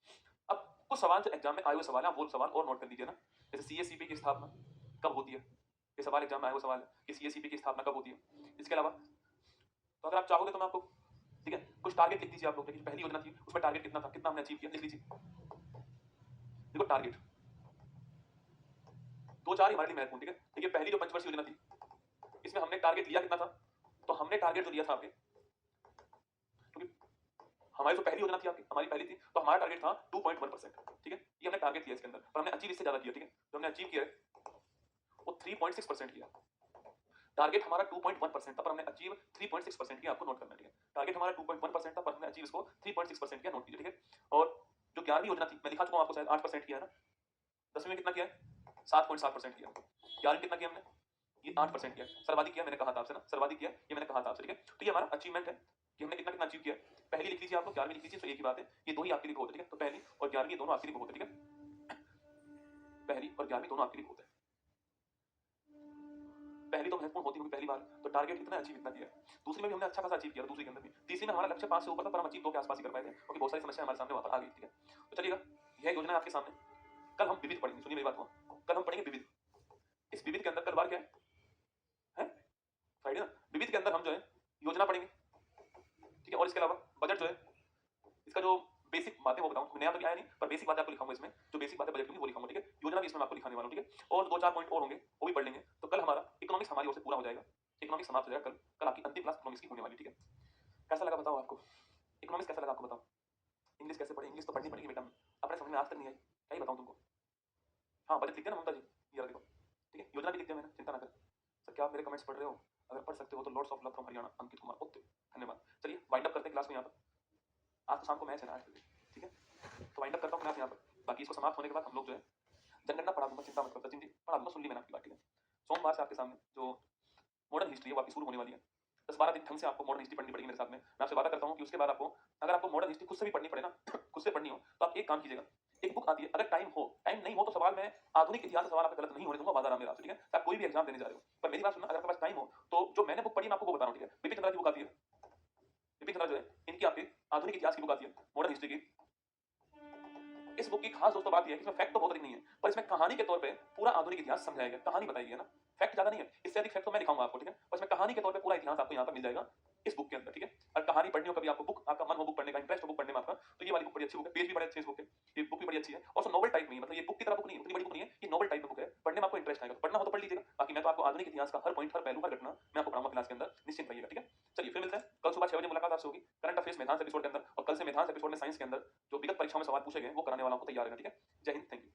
अब कुछ सवाल जो एग्जाम में आए हुए सवाल है, आप वो सवाल और नोट कर लीजिए ना। जैसे सीएससीपी की स्थापना कब होती है, ये सवाल एग्जाम में आए हुए सवाल है कि सीएससीपी की स्थापना कब होती है। इसके अलावा तो अगर आप चाहोगे तो मैं आपको, ठीक है, कुछ टारगेट लिख दीजिए आप लोग, पहली योजना थी उसमें टारगेट कितना था, कितना हमने अचीव किया, लिख लीजिए। देखो टारगेट दो चार हमारे लिए महत्वपूर्ण, ठीक है। देखिए पहली जो पंचवर्षीय योजना थी इसमें हमने टारगेट लिया कितना था, तो हमने टारगेट जो लिया था आपके, क्योंकि हमारी जो पहली योजना थी आपकी, हमारी पहली थी, तो हमारा टारगेट था 2.1%, ठीक है। ये हमने टारगेट लिया इसके अंदर, पर हमने अचीव इससे ज्यादा किया, ठीक है। जो हमने अचीव किया है वो 3.6% किया। टारगेट हमारा 2.1% था पर हमने अचीव 3.6% किया, आपको नोट करना है, ठीक है। टारगेट हमारा 2.1% था पर हमने अचीव इसको 3.6% किया, नोट कीजिए, ठीक है। और जो 11वीं योजना थी मैं दिखा चुका हूं आपको, शायद 8% किया है ना। 10वीं में कितना किया है, 7.7% किया। 11वीं कितना किया हमने, ये 8% किया। सर्वाधिक किया मैंने कहा था आपसे ना, सर्वाधिक किया ये मैंने कहा था आपसे, ठीक है। तो ये हमारा अचीवमेंट है कि हमने कितना कितना अचीव किया। पहली लिख लीजिए आप लोग, 11वीं लिख लीजिए, तो एक ही बात है, ये दो ही आपके लिए बहुत है, ठीक है। तो पहली और 11वीं दोनों आपके लिए बहुत है, ठीक है। पहली और 11वीं दोनों आपके लिए बहुत है। पहली तो महत्वपूर्ण होती होगी पहली बार, तो टारगेट कितना अचीव इतना दिया। दूसरी में भी हमने अच्छा खासा अचीव किया, दूसरी के अंदर भी। तीसरी में हमारा लक्ष्य 5 से ऊपर था पर हम अचीव 2 के आसपास ही कर पाए थे, क्योंकि बहुत सारी समस्या हमारे सामने वहां पर आ गई, ठीक है। तो चलिएगा, यह योजना है आपके सामने। कल हम विविध पढ़ेंगे, सुनिए मेरी बात को, कल हम पढ़ेंगे विविध। इस विविध के अंदर कल बार क्या है, फ्राइडे ना। विविध के अंदर हम जो है योजना पढ़ेंगे, ठीक है। और इसके अलावा बजट जो है, इसका जो बेसिक बातें वो बताऊं, नया तो आया नहीं पर बेसिक बातें आपको लिखाऊंगा इसमें, जो बेसिक बातें बजट की वो लिखाऊंगा, ठीक है। योजना भी इसमें मैं आपको लिखाने वाला हूं, ठीक है। और 2-4 पॉइंट और होंगे वो भी पढ़ लेंगे। तो कल हमारा इकोनॉमिक्स हमारी ओर से पूरा हो जाएगा, इकोनॉमिक्स समाप्त हो जाएगा कल। कल आपकी अंतिम क्लास इकोनॉमिक्स की होने वाली, ठीक है। कैसा लगा बताओ आपको, इकोनॉमिक्स कैसा लगा आपको बताओ। इंग्लिश कैसे पढ़े, इंग्लिश तो पढ़नी पड़ेगी बेटा, अपने समझ में आज तक नहीं आई, क्या ही बताऊं तुमको। हाँ बजट लिख दिया ना ममता जी, ये रहा देखो, ठीक है। योजना भी लिख दिया मैंने, चिंता ना करें। सर क्या आप मेरे कमेंट्स पढ़ रहे हो, अगर पढ़ सकते हो तो lords of love from Haryana Ankit Kumar, okay धन्यवाद। चलिए वाइंड अप करते हैं क्लास को यहाँ पर। आज तो शाम को मैच है ना 8 बजे, ठीक है। तो वाइंड अप करता हूँ क्लास यहाँ पर। बाकी इसको समाप्त होने के बाद हम लोग जो है जनगणना पढ़ा दूंगा, चिंता मत करो सचिन जी, पढ़ा दूंगा, सुन ली मैंने आपकी बात, ठीक है। सोमवार से आपके सामने जो मॉडर्न हिस्ट्री है वो आपकी शुरू होने वाली है। 10-12 दिन ढंग से आपको मॉडर्न हिस्ट्री पढ़नी पड़ेगी मेरे साथ में। मैं आपसे वादा करता हूँ कि उसके बाद आपको, अगर आपको मॉडर्न हिस्ट्री खुद से भी पढ़नी पड़े ना खुद से पढ़नी हो, तो आप एक काम कीजिएगा, एक बुक आती है, अगर टाइम हो, टाइम नहीं हो तो सवाल मैं आधुनिक इतिहास का सवाल आपका गलत नहीं होने दूंगा, वादा रहा मेरा आपसे, ठीक है। आप कोई भी एग्जाम देने जा रहे हो, पर मेरी बात सुनना, अगर आपके पास टाइम हो तो जो मैंने बुक पढ़ी मैं आपको वो बता रहा हूँ, ठीक है। बिपिन चंद्रा की बुक आती है, बिपिन चंद्रा जो है इनकी आपकी आधुनिक इतिहास की बुक आती है, मॉडर्न हिस्ट्री की। इस बुक की खास दोस्तों बात यह है कि इसमें फैक्ट तो बहुत अधिक नहीं है, पर इसमें कहानी के तौर पे पूरा आधुनिक इतिहास समझाया गया, कहानी बताई गई है ना। फैक्ट ज्यादा नहीं है, इससे अधिक फैक्ट तो मैं दिखाऊंगा आपको, ठीक है। पर इसमें कहानी के तौर पे पूरा इतिहास आपको यहाँ पर मिल जाएगा इस बुक के अंदर, ठीक है। अगर कहानी पढ़नी हो, कभी आपको बुक, आपका मन हो बुक पढ़ने का, इंटरेस्ट हो बुक पढ़ने में आपका, तो ये वाली बुक बड़ी अच्छी बुक है, पेज भी बड़े अच्छे इस बुक के, ये बुक भी बड़ी अच्छी है। और नोवेल टाइप में, मतलब ये बुक की तरह बुक नहीं है, उतनी बड़ी बुक नहीं है, ये नोवेल टाइप में बुक है, पढ़ने में आपको इंटरेस्ट आएगा, तो पढ़ना हो तो पढ़ लीजिएगा। बाकी मैं तो आपको आधुनिक इतिहास का हर पॉइंट, हर पहलू, हर घटना मैं आपको पढ़ाऊंगा क्लास के अंदर, निश्चित रहिएगा, ठीक है। चलिए फिर मिलते हैं कल सुबह 6 बजे, मुलाकात आपसे होगी करंट अफेयर्स मेधांस एपिसोड के अंदर। और कल से मेधांस एपिसोड में साइंस के अंदर जो विगत परीक्षाओं में सवाल पूछे गए वो कराने वाला हूं, तैयार रहना, ठीक है। जय हिंद, थैंक यू।